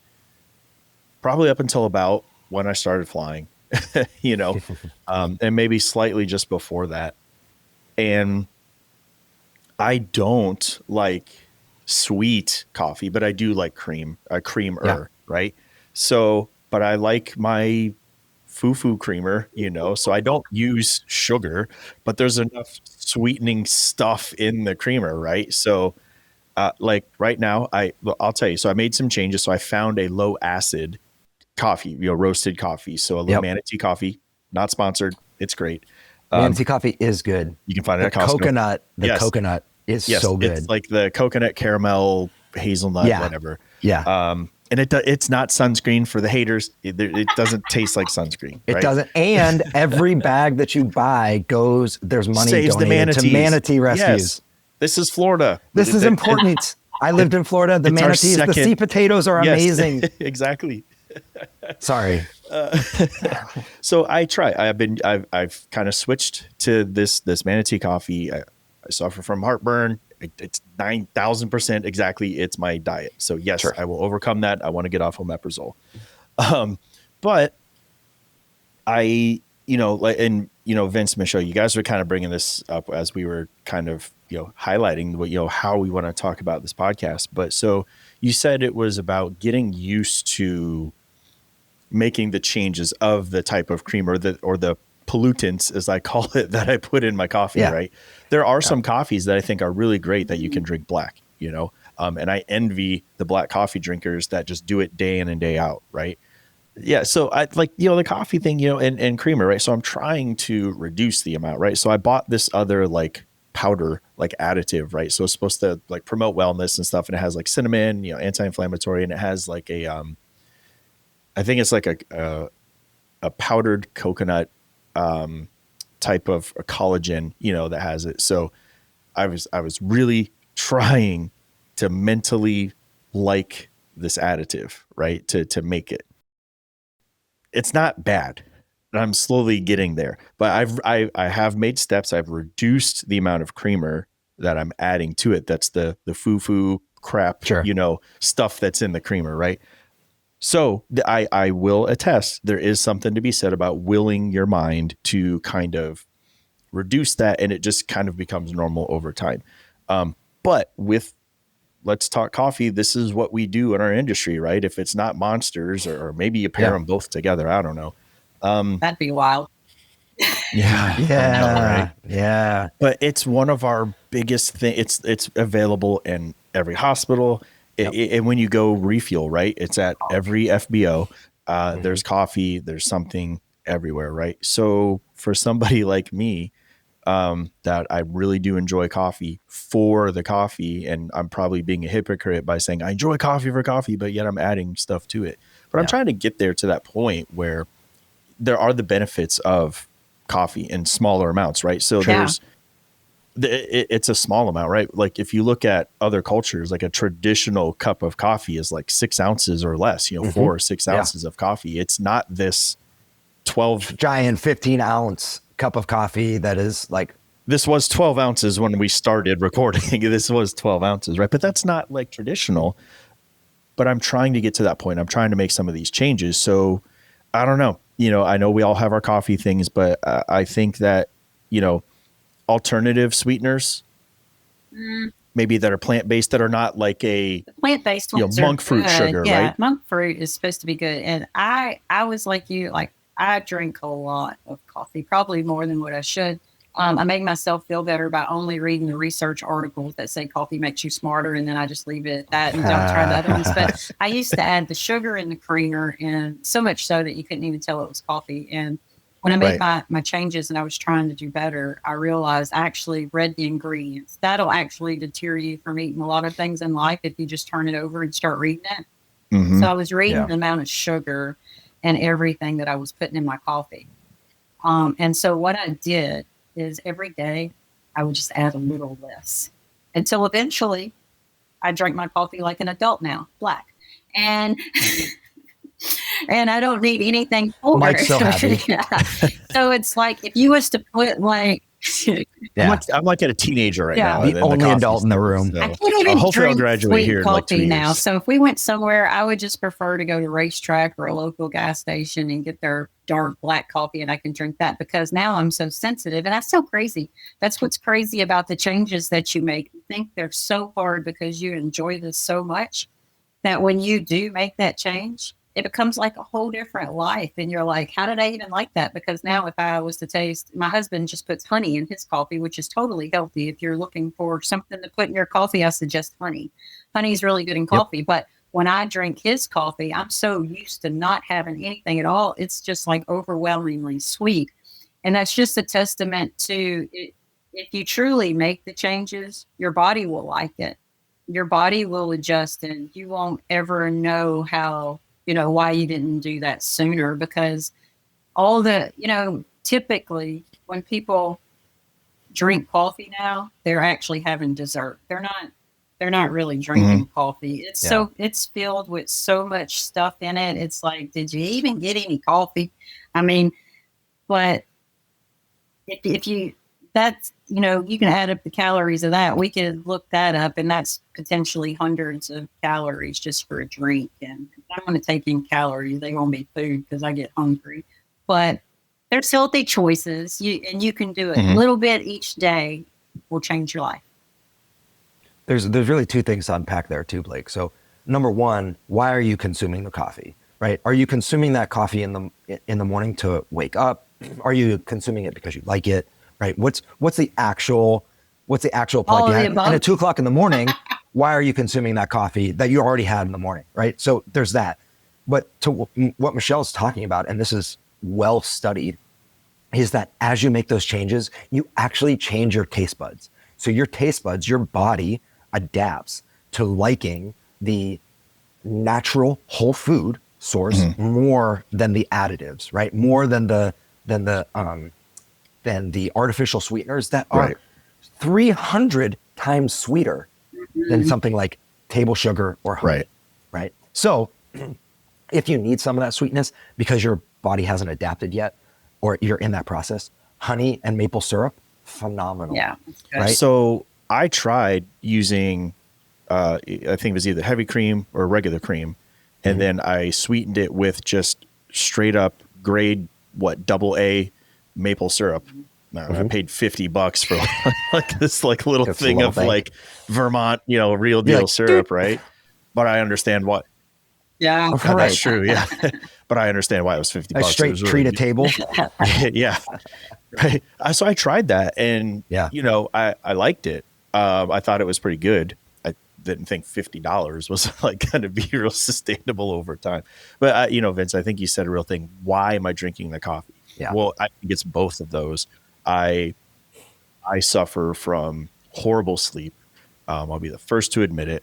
probably up until about when I started flying, and maybe slightly just before that. And I don't like sweet coffee, but I do like creamer, Yeah. right? So, but I like my foo-foo creamer, so I don't use sugar, but there's enough sweetening stuff in the creamer, right? So, like right now, I'll tell you, so I made some changes. So I found a low acid coffee, roasted coffee. So a little Yep. manatee coffee, not sponsored. It's great. Manatee coffee is good. You can find it The at Costco. coconut is Yes, so good. it's like the coconut caramel hazelnut, Yeah. whatever. Yeah. And it's not sunscreen for the haters. It doesn't taste like sunscreen. It right? doesn't. And every bag that you buy there's money Saves the donated to manatees. manatee rescues. Yes. This is Florida. This is important. I lived in Florida. The It's our manatees, the second- sea potatoes are Yes, amazing. Exactly. Sorry. So I try. I've kind of switched to this manatee coffee. I suffer from heartburn. It's 9,000% exactly. It's my diet. So yes, Sure. I will overcome that. I want to get off omeprazole. But Vince, Michelle, you guys were kind of bringing this up as we were kind of, highlighting what, how we want to talk about this podcast. But so you said it was about getting used to making the changes of the type of creamer or the pollutants, as I call it, that I put in my coffee, Yeah. right? There are some coffees that I think are really great that you can drink black, and I envy the black coffee drinkers that just do it day in and day out, right? Yeah. So I like, the coffee thing, and creamer, right? So I'm trying to reduce the amount, right? So I bought this other like powder, like additive, right? So it's supposed to like promote wellness and stuff. And it has like cinnamon, anti-inflammatory, and it has like I think it's like a powdered coconut type of a collagen, that has it. So I was really trying to mentally like this additive, right? To make it. It's not bad. I'm slowly getting there, but I have made steps. I've reduced the amount of creamer that I'm adding to it. That's the foo-foo crap, Sure. stuff that's in the creamer, right? So I will attest there is something to be said about willing your mind to kind of reduce that, and it just kind of becomes normal over time. But with Let's Talk Coffee, this is what we do in our industry, right? If it's not Monsters, or maybe you pair them both together, I don't know. That'd be wild. Yeah. Yeah. Right? Yeah. But it's one of our biggest things. It's available in every hospital. And when you go refuel, right? It's at every FBO. There's coffee. There's something everywhere, right? So for somebody like me, that I really do enjoy coffee for the coffee, and I'm probably being a hypocrite by saying I enjoy coffee for coffee, but yet I'm adding stuff to it. But I'm trying to get there to that point where there are the benefits of coffee in smaller amounts, right? So it's a small amount, right? Like if you look at other cultures, like a traditional cup of coffee is like 6 ounces or less, 4 or 6 ounces of coffee. It's not this 12 Giant 15-ounce cup of coffee that is like. This was 12 ounces when we started recording. This was 12 ounces, right? But that's not like traditional. But I'm trying to get to that point. I'm trying to make some of these changes. So I don't know. I know we all have our coffee things, but I think that, alternative sweeteners, maybe that are plant-based, that are not like a Plant-based ones monk are fruit good. sugar, yeah, right? Monk fruit is supposed to be good. And I was like you, like I drink a lot of coffee, probably more than what I should. I make myself feel better by only reading the research articles that say coffee makes you smarter, and then I just leave it at that and don't try the other ones. But I used to add the sugar in the creamer, and so much so that you couldn't even tell it was coffee. And when I made my changes and I was trying to do better, I realized I actually read the ingredients. That'll actually deter you from eating a lot of things in life if you just turn it over and start reading it. Mm-hmm. So I was reading the amount of sugar and everything that I was putting in my coffee. And so what I did is every day I would just add a little less until eventually I drink my coffee like an adult now, black. And and I don't need anything for Mike's so happy. Yeah. So it's like if you was to put like I'm like a teenager right now. The only adult in the room. I can't even hopefully I'll drink graduate sweet here in like 2 coffee now. years. So if we went somewhere, I would just prefer to go to Racetrack or a local gas station and get their dark black coffee, and I can drink that because now I'm so sensitive, and that's so crazy. That's what's crazy about the changes that you make. You think they're so hard because you enjoy this so much that when you do make that change, it becomes like a whole different life. And you're like, how did I even like that? Because now if I was to taste, my husband just puts honey in his coffee, which is totally healthy. If you're looking for something to put in your coffee, I suggest honey. Honey is really good in coffee. But when I drink his coffee, I'm so used to not having anything at all. It's just like overwhelmingly sweet. And that's just a testament to it. If you truly make the changes, your body will like it. Your body will adjust, and you won't ever know how, why you didn't do that sooner, because all the, typically when people drink coffee now, they're actually having dessert. They're not really drinking coffee. It's it's filled with so much stuff in it. It's like, did you even get any coffee? I mean, but if you, that's, you can add up the calories of that. We could look that up, and that's potentially hundreds of calories just for a drink. And if I want to take in calories, they won't be food because I get hungry. But there's healthy choices, and you can do it a little bit each day will change your life. There's really two things to unpack there too, Blake. So number one, why are you consuming the coffee, right? Are you consuming that coffee in the morning to wake up? Are you consuming it because you like it? Right. What's the actual plug behind? And at 2:00 in the morning, why are you consuming that coffee that you already had in the morning? Right. So there's that. But to what Michelle's talking about, and this is well studied, is that as you make those changes, you actually change your taste buds. So your taste buds, your body adapts to liking the natural whole food source more than the additives, right? More than the artificial sweeteners that are 300 times sweeter than something like table sugar or honey, right? So if you need some of that sweetness because your body hasn't adapted yet, or you're in that process, honey and maple syrup, phenomenal. Yeah. Right. So I tried using, I think it was either heavy cream or regular cream. And then I sweetened it with just straight up grade, AA maple syrup. I paid $50 for like this little thing of like Vermont, real deal syrup, right? But I understand what. Yeah, that's true. Yeah, but I understand why it was $50. A straight treat a table. Yeah, right. So I tried that, and I liked it. I thought it was pretty good. I didn't think $50 was like going to be real sustainable over time. But Vince, I think you said a real thing. Why am I drinking the coffee? Yeah. Well, I think it's both of those. I suffer from horrible sleep. I'll be the first to admit it.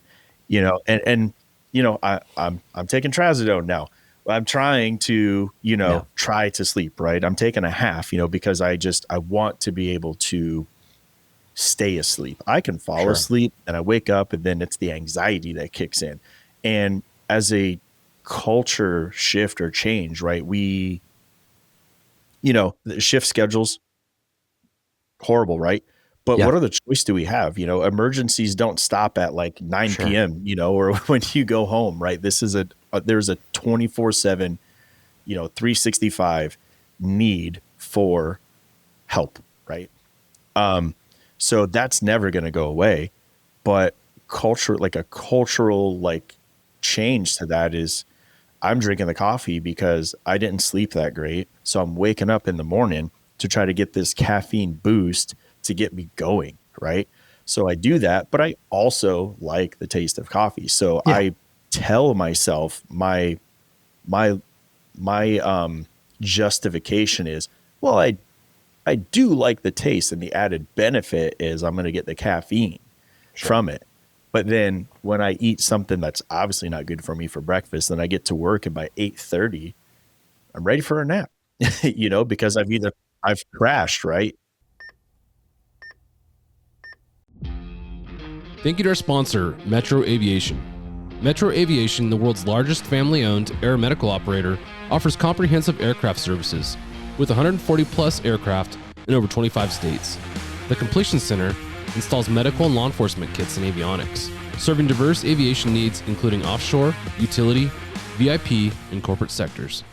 I'm taking trazodone now. I'm trying to try to sleep. Right. I'm taking a half. Because I want to be able to stay asleep. I can fall asleep and I wake up, and then it's the anxiety that kicks in. And as a culture shift or change, right? The shift schedules, horrible, right? But what other choice do we have? Emergencies don't stop at like 9 p.m., or when you go home, right? This is there's a 24/7, 365 need for help, right? So that's never going to go away. But a cultural change to that is, I'm drinking the coffee because I didn't sleep that great. So I'm waking up in the morning to try to get this caffeine boost to get me going. Right. So I do that, but I also like the taste of coffee. So I tell myself my justification is, well, I do like the taste, and the added benefit is I'm going to get the caffeine from it. But then when I eat something that's obviously not good for me for breakfast, then I get to work, and by 8:30, I'm ready for a nap, because I've crashed, right? Thank you to our sponsor, Metro Aviation. Metro Aviation, the world's largest family-owned aeromedical operator, offers comprehensive aircraft services with 140 plus aircraft in over 25 states. The Completion Center installs medical and law enforcement kits and avionics, serving diverse aviation needs including offshore, utility, VIP, and corporate sectors.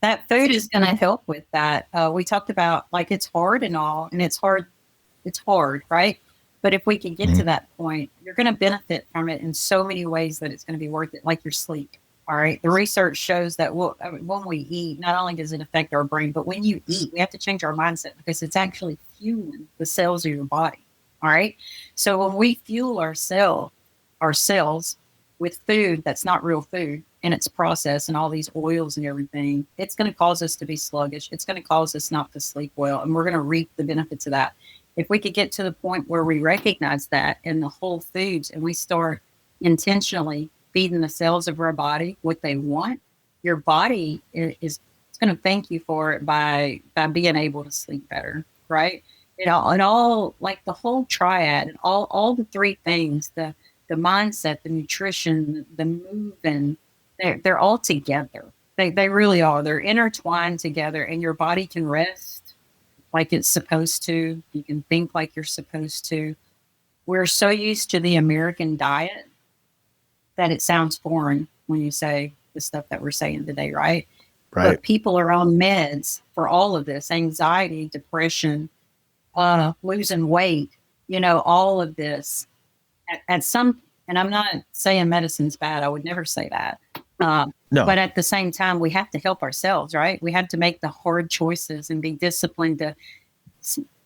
That food is going to help with that. We talked about like it's hard and all, and it's hard, right? But if we can get to that point, you're going to benefit from it in so many ways that it's going to be worth it, like your sleep. All right. The research shows that when we eat, not only does it affect our brain, but when you eat, we have to change our mindset because it's actually fueling the cells of your body. All right. So when we fuel our cells with food that's not real food and it's processed and all these oils and everything, it's going to cause us to be sluggish. It's going to cause us not to sleep well. And we're going to reap the benefits of that. If we could get to the point where we recognize that in the whole foods and we start intentionally feeding the cells of our body what they want, your body is going to thank you for it by being able to sleep better, right? And all like the whole triad and all the three things, the mindset, the nutrition, the moving, they're all together. They really are. They're intertwined together, and your body can rest like it's supposed to. You can think like you're supposed to. We're so used to the American diet that it sounds foreign when you say the stuff that we're saying today, right? Right. But people are on meds for all of this, anxiety, depression, losing weight, all of this at some, and I'm not saying medicine's bad. I would never say that. No. But at the same time, we have to help ourselves, right? We have to make the hard choices and be disciplined to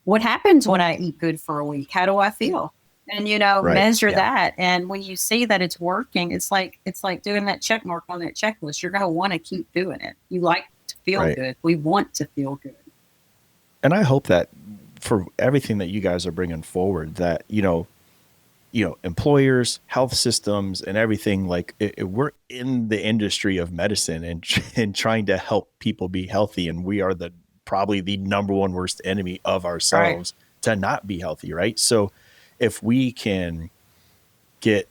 what happens when I eat good for a week? How do I feel? And, measure that. And when you see that it's working, it's like doing that check mark on that checklist. You're going to want to keep doing it. You like to feel good. We want to feel good. And I hope that for everything that you guys are bringing forward, that, employers, health systems, and everything, like we're in the industry of medicine and trying to help people be healthy. And we are probably the number one worst enemy of ourselves to not be healthy. Right. So if we can get,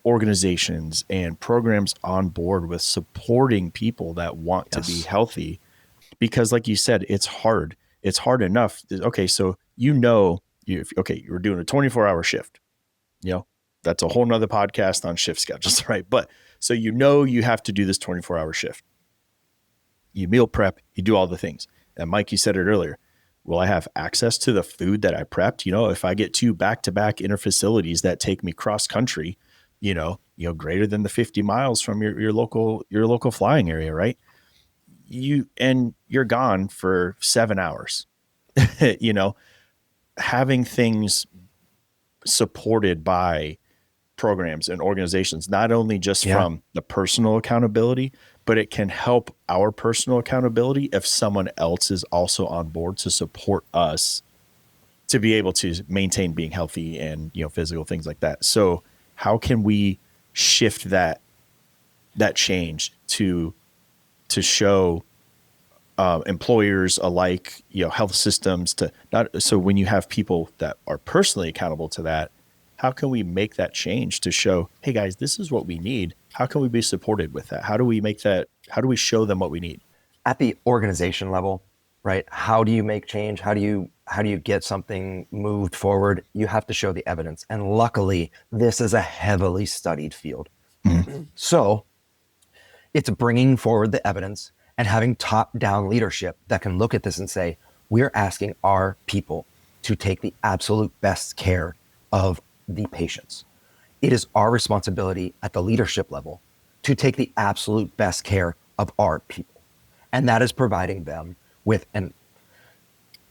organizations and programs on board with supporting people that want to be healthy, because like you said, it's hard. It's hard enough. Okay. So, you're doing a 24-hour shift. That's a whole nother podcast on shift schedules, right? But so you have to do this 24-hour shift. You meal prep, you do all the things. And Mike, you said it earlier. Will I have access to the food that I prepped? If I get 2 back-to-back interfacilities that take me cross country, greater than the 50 miles from your local flying area, right? You're gone for 7 hours. Having things supported by programs and organizations, not only just from the personal accountability, but it can help our personal accountability if someone else is also on board to support us to be able to maintain being healthy and, physical things like that. So how can we shift that change to show employers alike, health systems so when you have people that are personally accountable to that, how can we make that change to show, hey guys, this is what we need. How can we be supported with that? How do we show them what we need? At the organization level, right? How do you make change? How do you get something moved forward? You have to show the evidence. And luckily, this is a heavily studied field. Mm-hmm. So it's bringing forward the evidence and having top-down leadership that can look at this and say, we're asking our people to take the absolute best care of the patients. It is our responsibility at the leadership level to take the absolute best care of our people. And that is providing them with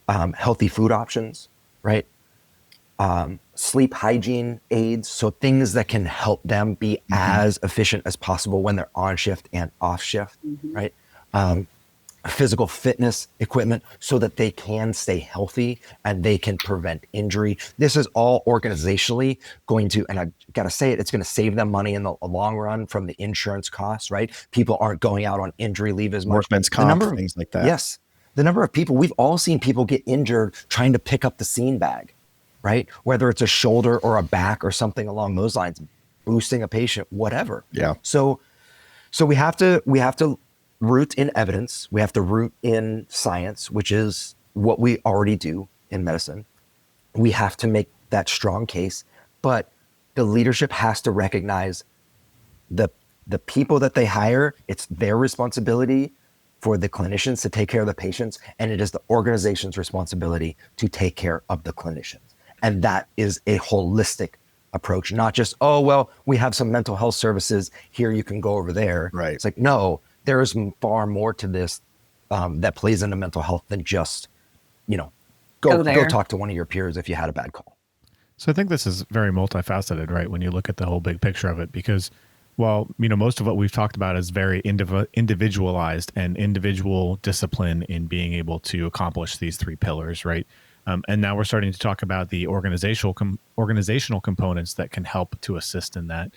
healthy food options, right? Sleep hygiene aids, so things that can help them be as efficient as possible when they're on shift and off shift, right? Physical fitness equipment so that they can stay healthy and they can prevent injury. This is all organizationally going to, and I got to say it's going to save them money in the long run from the insurance costs, right? People aren't going out on injury leave as much. Workman's comp, things like that. Yes. The number of people, we've all seen people get injured trying to pick up the scene bag, right? Whether it's a shoulder or a back or something along those lines, boosting a patient, whatever. Yeah. So we have to root in evidence. We have to root in science, which is what we already do in medicine. We have to make that strong case, but the leadership has to recognize the people that they hire. It's their responsibility for the clinicians to take care of the patients, and it is the organization's responsibility to take care of the clinicians. And that is a holistic approach, not just, oh, well, we have some mental health services here, you can go over there. Right. It's like, no, there is far more to this that plays into mental health than just, go talk to one of your peers if you had a bad call. So I think this is very multifaceted, right? When you look at the whole big picture of it, because while, most of what we've talked about is very individualized and individual discipline in being able to accomplish these three pillars, right? And now we're starting to talk about the organizational components that can help to assist in that.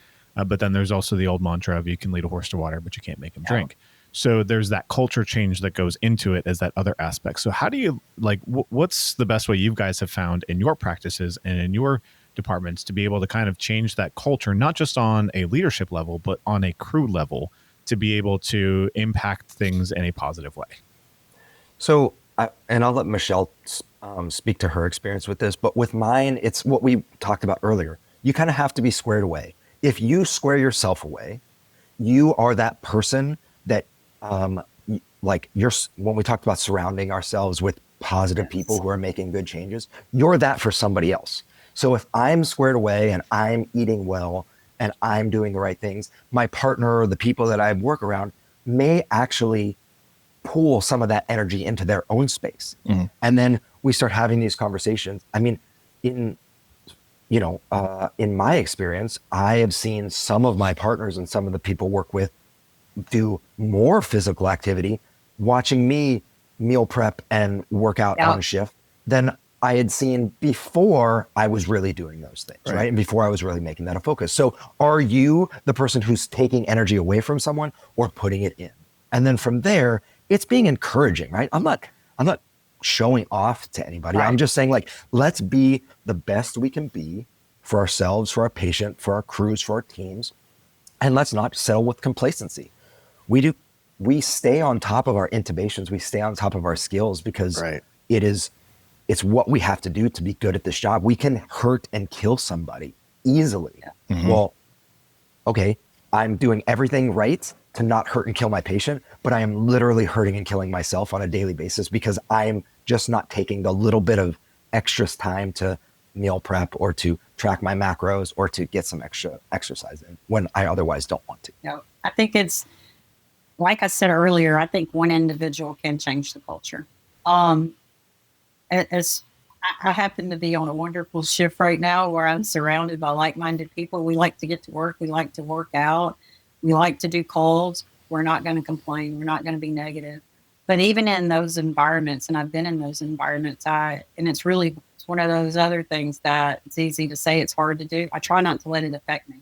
But then there's also the old mantra of you can lead a horse to water, but you can't make him drink. So there's that culture change that goes into it as that other aspect. So how do you, what's the best way you guys have found in your practices and in your departments to be able to kind of change that culture, not just on a leadership level, but on a crew level, to be able to impact things in a positive way? So, and I'll let Michelle speak to her experience with this, but with mine, it's what we talked about earlier. You kind of have to be squared away. If you square yourself away, you are that person that, when we talked about surrounding ourselves with positive people who are making good changes, you're that for somebody else. So if I'm squared away and I'm eating well and I'm doing the right things, my partner or the people that I work around may actually pull some of that energy into their own space. Mm-hmm. And then we start having these conversations. I mean, in my experience, I have seen some of my partners and some of the people I work with do more physical activity watching me meal prep and work out on shift than I had seen before I was really doing those things, right? And before I was really making that a focus. So are you the person who's taking energy away from someone or putting it in? And then from there, it's being encouraging, right? I'm not showing off to anybody. Right. I'm just saying, let's be the best we can be for ourselves, for our patient, for our crews, for our teams. And let's not settle with complacency. We stay on top of our intubations. We stay on top of our skills because it's what we have to do to be good at this job. We can hurt and kill somebody easily. Yeah. Mm-hmm. Well, okay, I'm doing everything right to not hurt and kill my patient, but I am literally hurting and killing myself on a daily basis because I'm just not taking the little bit of extra time to meal prep or to track my macros or to get some extra exercise in when I otherwise don't want to. No, I think it's, like I said earlier, I think one individual can change the culture. As I happen to be on a wonderful shift right now where I'm surrounded by like-minded people. We like to get to work. We like to work out. We like to do calls. We're not going to complain. We're not going to be negative. But even in those environments, and I've been in those environments, and it's one of those other things that it's easy to say, it's hard to do. I try not to let it affect me.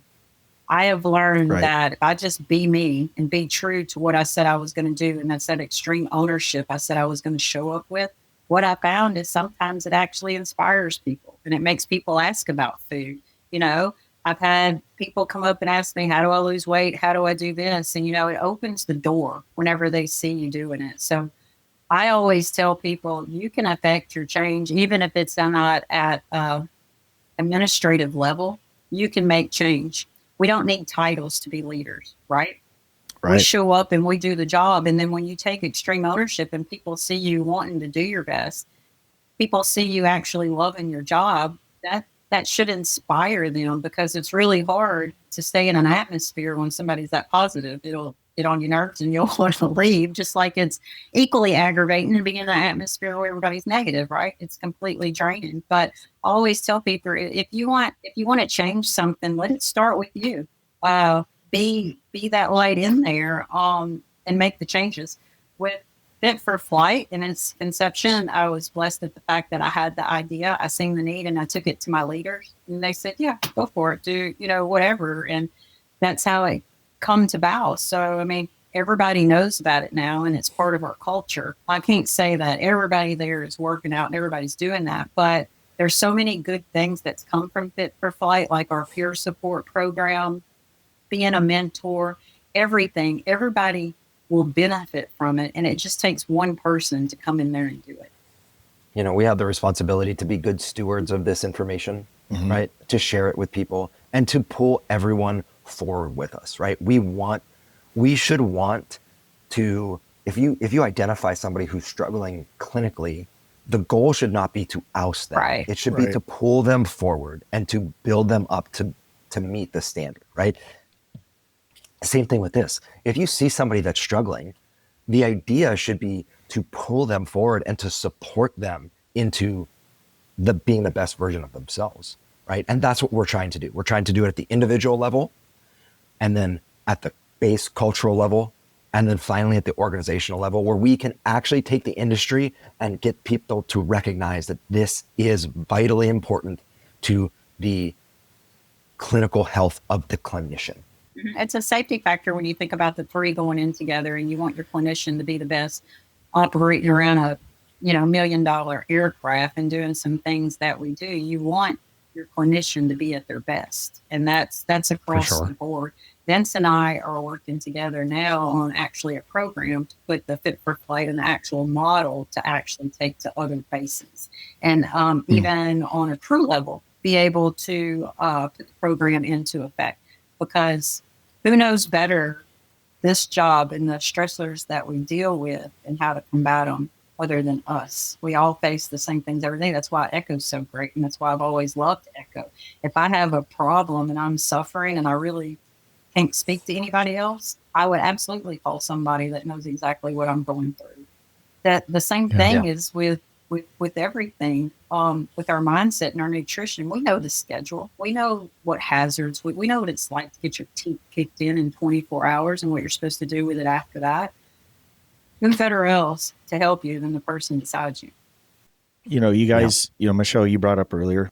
I have learned that if I just be me and be true to what I said I was going to do, and that's that extreme ownership I said I was going to show up with, what I found is sometimes it actually inspires people and it makes people ask about food. I've had people come up and ask me, how do I lose weight? How do I do this? And, it opens the door whenever they see you doing it. So I always tell people you can affect your change, even if it's not at administrative level, you can make change. We don't need titles to be leaders, right? We show up and we do the job. And then when you take extreme ownership and people see you wanting to do your best, people see you actually loving your job, that should inspire them because it's really hard to stay in an atmosphere when somebody's that positive. It'll get on your nerves and you'll want to leave, just like it's equally aggravating to be in an atmosphere where everybody's negative, right? It's completely draining. But I always tell people, if you want to change something, let it start with you. Be that light in there and make the changes. With Fit for Flight in its inception, I was blessed at the fact that I had the idea, I seen the need, and I took it to my leaders. And they said, yeah, go for it, do, whatever. And that's how it come to about. So, everybody knows about it now, and it's part of our culture. I can't say that everybody there is working out and everybody's doing that, but There's so many good things that's come from Fit for Flight, like our peer support program, being a mentor, everything. Everybody will benefit from it. And it just takes one person to come in there and do it. You know, we have the responsibility to be good stewards of this information, right? To share it with people and to pull everyone forward with us, right? We should want to, if you identify somebody who's struggling clinically, the goal should not be to oust them. Right. It should be to pull them forward and to build them up to meet the standard, right? Same thing with this. If you see somebody that's struggling, the idea should be to pull them forward and to support them into being the best version of themselves, right? And that's what we're trying to do. We're trying to do it at the individual level, and then at the base cultural level, and then finally at the organizational level, where we can actually take the industry and get people to recognize that this is vitally important to the clinical health of the clinician. It's a safety factor when you think about the three going in together, and you want your clinician to be the best operating around a $1 million aircraft and doing some things that we do. You want your clinician to be at their best, and that's across the board. Vince and I are working together now on actually a program to put the Fit for Flight and the actual model to actually take to other bases, and even on a crew level, be able to put the program into effect, because who knows better this job and the stressors that we deal with and how to combat them other than us. We all face the same things every day. That's why Echo's so great, and that's why I've always loved Echo. If I have a problem and I'm suffering and I really can't speak to anybody else, I would absolutely call somebody that knows exactly what I'm going through. That the same thing is with everything, with our mindset and our nutrition. We know the schedule. We know what hazards, we know what it's like to get your teeth kicked in 24 hours and what you're supposed to do with it after that. Who better else to help you than the person beside you? You guys, Michelle, you brought up earlier,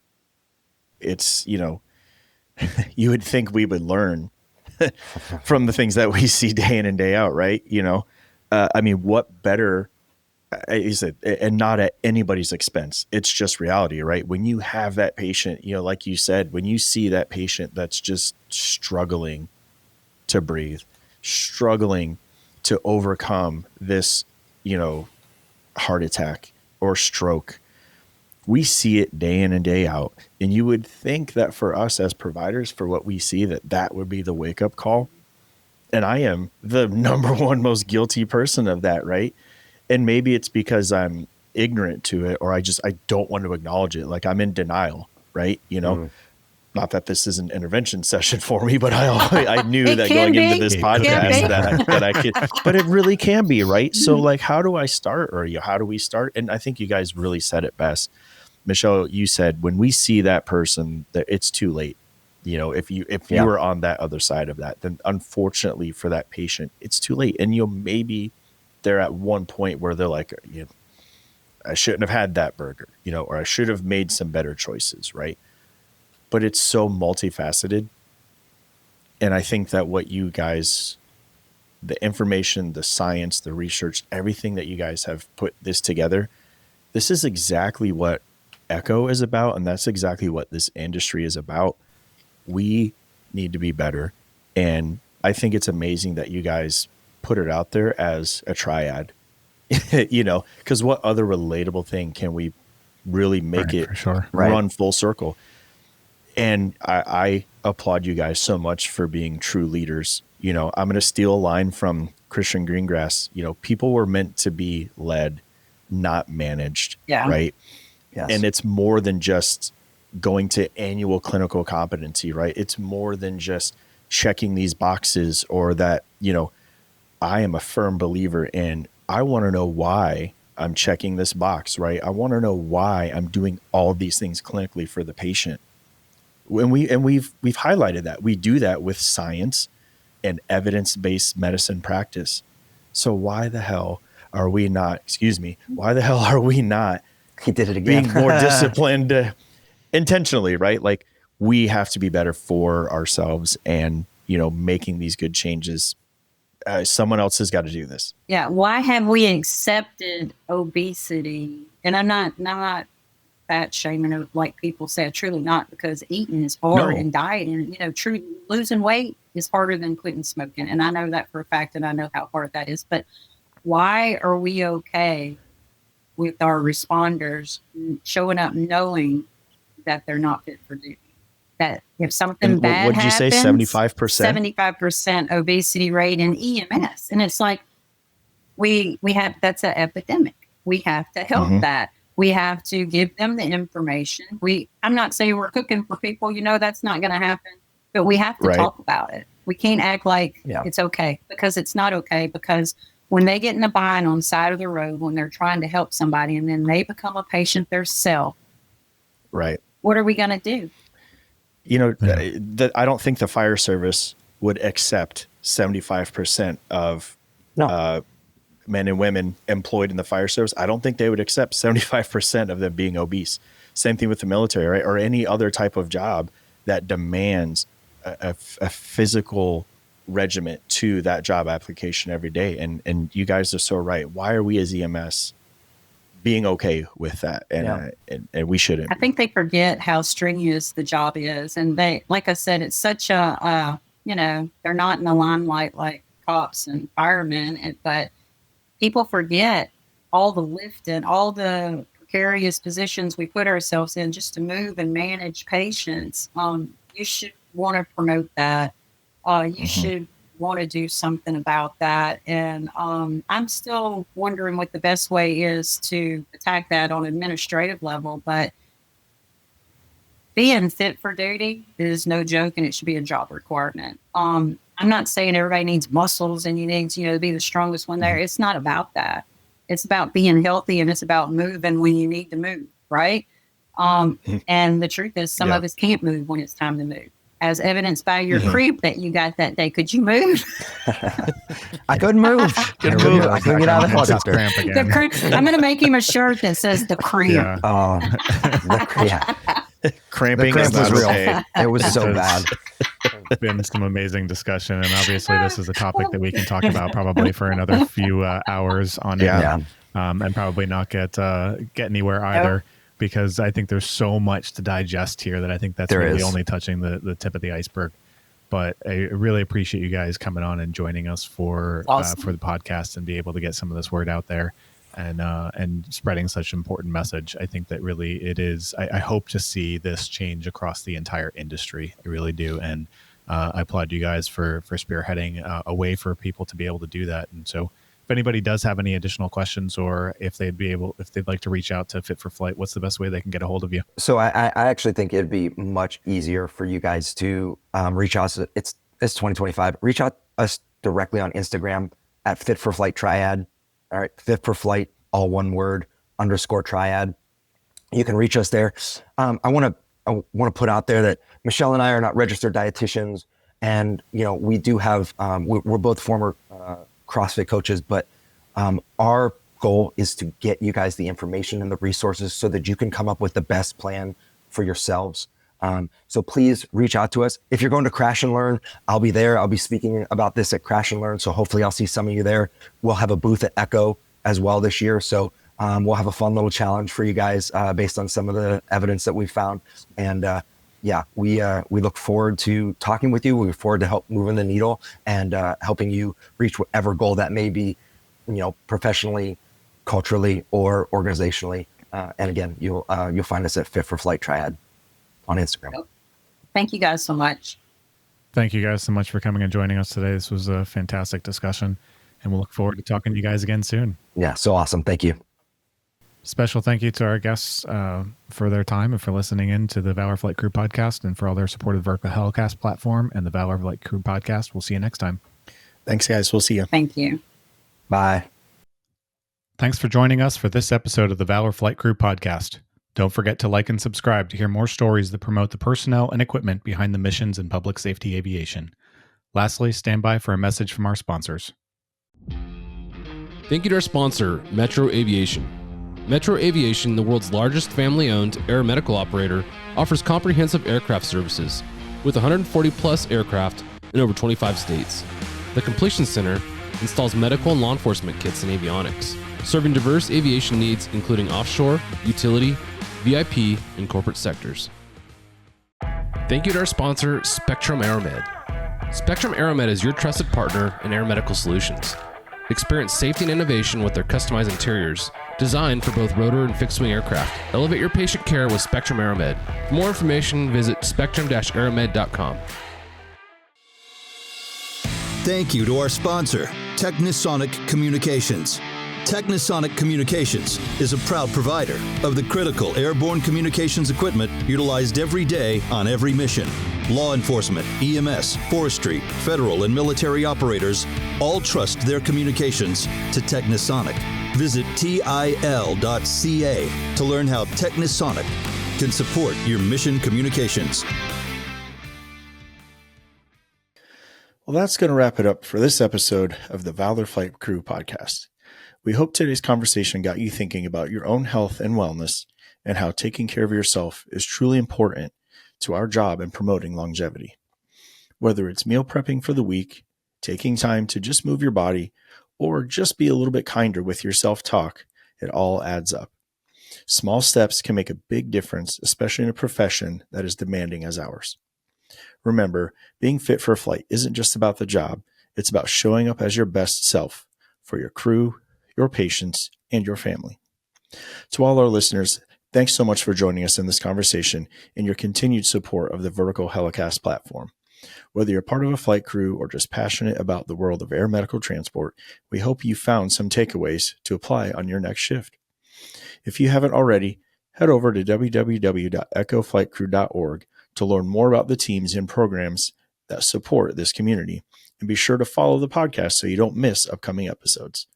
it's, you would think we would learn from the things that we see day in and day out, right? What better is it, and not at anybody's expense. It's just reality, right? When you have that patient, like you said, when you see that patient that's just struggling to breathe, struggling to overcome this, heart attack or stroke, we see it day in and day out. And you would think that for us as providers, for what we see, that would be the wake up call. And I am the number one most guilty person of that, right? And maybe it's because I'm ignorant to it, or I don't want to acknowledge it. Like I'm in denial, right? Not that this is an intervention session for me, but I knew that going into this podcast that I could, but it really can be, right? So like, how do I start, or how do we start? And I think you guys really said it best. Michelle, you said, when we see that person, that it's too late. If you were on that other side of that, then unfortunately for that patient, it's too late. And maybe they're at one point where they're like, I shouldn't have had that burger, or I should have made some better choices, right? But it's so multifaceted. And I think that what you guys, the information, the science, the research, everything that you guys have put this together, this is exactly what Echo is about. And that's exactly what this industry is about. We need to be better. And I think it's amazing that you guys put it out there as a triad, because what other relatable thing can we really make it run full circle? And I applaud you guys so much for being true leaders. I'm going to steal a line from Christian Greengrass. People were meant to be led, not managed. Yeah. Right. Yes. And it's more than just going to annual clinical competency, right? It's more than just checking these boxes, or that, I am a firm believer in, I want to know why I'm checking this box, right? I want to know why I'm doing all these things clinically for the patient. We've highlighted that. We do that with science and evidence-based medicine practice. So why the hell are we not, he did it again, being more disciplined intentionally, right? Like, we have to be better for ourselves, and, making these good changes. Someone else has got to do this. Yeah. Why have we accepted obesity? And I'm not fat shaming or like people say, truly not, because eating is hard and dieting, losing weight is harder than quitting smoking. And I know that for a fact, and I know how hard that is. But why are we okay with our responders showing up knowing that they're not fit for duty? That if something bad happens, what did you say, 75%? 75% obesity rate in EMS. And it's like, we have, that's an epidemic. We have to help that. We have to give them the information. I'm not saying we're cooking for people, that's not going to happen, but we have to talk about it. We can't act like it's okay, because it's not okay. Because when they get in a bind on the side of the road, when they're trying to help somebody and then they become a patient themselves, right? What are we going to do? I don't think the fire service would accept 75% of men and women employed in the fire service. I don't think they would accept 75% of them being obese. Same thing with the military, right? Or any other type of job that demands a physical regiment to that job application every day. And you guys are so right. Why are we as EMS being okay with that? And we shouldn't. I think they forget how strenuous the job is. And they, like I said, it's such a, they're not in the limelight like cops and firemen, but people forget all the lifting, all the precarious positions we put ourselves in just to move and manage patients. You should want to promote that. You should want to do something about that. And I'm still wondering what the best way is to attack that on an administrative level. But being fit for duty is no joke, and it should be a job requirement. I'm not saying everybody needs muscles and you need to be the strongest one there. It's not about that. It's about being healthy, and it's about moving when you need to move, right? And the truth is, some of us can't move when it's time to move, as evidenced by your cramp that you got that day. Could you move? I couldn't move. I couldn't get out of the helicopter. The cramp. I'm going to make him a shirt that says the cramp. Cramping the cramp is not was real. okay. It was so bad. It's been some amazing discussion, and obviously this is a topic that we can talk about probably for another few hours on it, and probably not get anywhere either, because I think there's so much to digest here that I think that's really only touching the tip of the iceberg. But I really appreciate you guys coming on and joining us for the podcast and be able to get some of this word out there and spreading such an important message. I think that really it is. I hope to see this change across the entire industry. I really do. And I applaud you guys for spearheading a way for people to be able to do that. And so if anybody does have any additional questions, or if they'd like to reach out to Fit for Flight, what's the best way they can get a hold of you? So I actually think it'd be much easier for you guys to reach out. It's 2025. Reach out us directly on Instagram at Fit for Flight Triad. All right, Fit for Flight, all one word, _triad. You can reach us there. I want to put out there that Michelle and I are not registered dietitians, and we do have we're both former CrossFit coaches, but our goal is to get you guys the information and the resources so that you can come up with the best plan for yourselves. So please reach out to us. If you're going to Crash and Learn, I'll be there. I'll be speaking about this at Crash and Learn. So hopefully I'll see some of you there. We'll have a booth at Echo as well this year. So we'll have a fun little challenge for you guys based on some of the evidence that we found. And we look forward to talking with you. We look forward to help moving the needle and helping you reach whatever goal that may be, professionally, culturally, or organizationally. And again, you'll find us at Fit for Flight Triad on Instagram. Thank you guys so much. Thank you guys so much for coming and joining us today. This was a fantastic discussion, and we'll look forward to talking to you guys again soon. Yeah, so awesome. Thank you. Special thank you to our guests for their time and for listening in to the Valor Flight Crew Podcast, and for all their support of the Vertical Helicast platform and the Valor Flight Crew Podcast. We'll see you next time. Thanks, guys. We'll see you. Thank you. Bye. Thanks for joining us for this episode of the Valor Flight Crew Podcast. Don't forget to like and subscribe to hear more stories that promote the personnel and equipment behind the missions in public safety aviation. Lastly, stand by for a message from our sponsors. Thank you to our sponsor, Metro Aviation. Metro Aviation, the world's largest family-owned aeromedical operator, offers comprehensive aircraft services with 140 plus aircraft in over 25 states. The Completion Center installs medical and law enforcement kits and avionics, serving diverse aviation needs including offshore, utility, VIP, and corporate sectors. Thank you to our sponsor, Spectrum AeroMed. Spectrum AeroMed is your trusted partner in aeromedical solutions. Experience safety and innovation with their customized interiors, designed for both rotor and fixed-wing aircraft. Elevate your patient care with Spectrum AeroMed. For more information, visit spectrum-aeromed.com. Thank you to our sponsor, Technisonic Communications. Technisonic Communications is a proud provider of the critical airborne communications equipment utilized every day on every mission. Law enforcement, EMS, forestry, federal and military operators all trust their communications to Technisonic. Visit TIL.ca to learn how Technisonic can support your mission communications. Well, that's going to wrap it up for this episode of the Valor Flight Crew Podcast. We hope today's conversation got you thinking about your own health and wellness and how taking care of yourself is truly important to our job in promoting longevity. Whether it's meal prepping for the week, taking time to just move your body, or just be a little bit kinder with your self-talk, it all adds up. Small steps can make a big difference, especially in a profession that is demanding as ours. Remember, being fit for a flight isn't just about the job, it's about showing up as your best self for your crew, your patients, and your family. To all our listeners, thanks so much for joining us in this conversation and your continued support of the Vertical Helicast platform. Whether you're part of a flight crew or just passionate about the world of air medical transport, we hope you found some takeaways to apply on your next shift. If you haven't already, head over to www.echoflightcrew.org to learn more about the teams and programs that support this community, and be sure to follow the podcast so you don't miss upcoming episodes.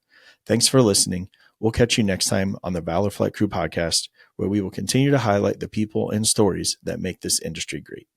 Thanks for listening. We'll catch you next time on the Valor Flight Crew Podcast, where we will continue to highlight the people and stories that make this industry great.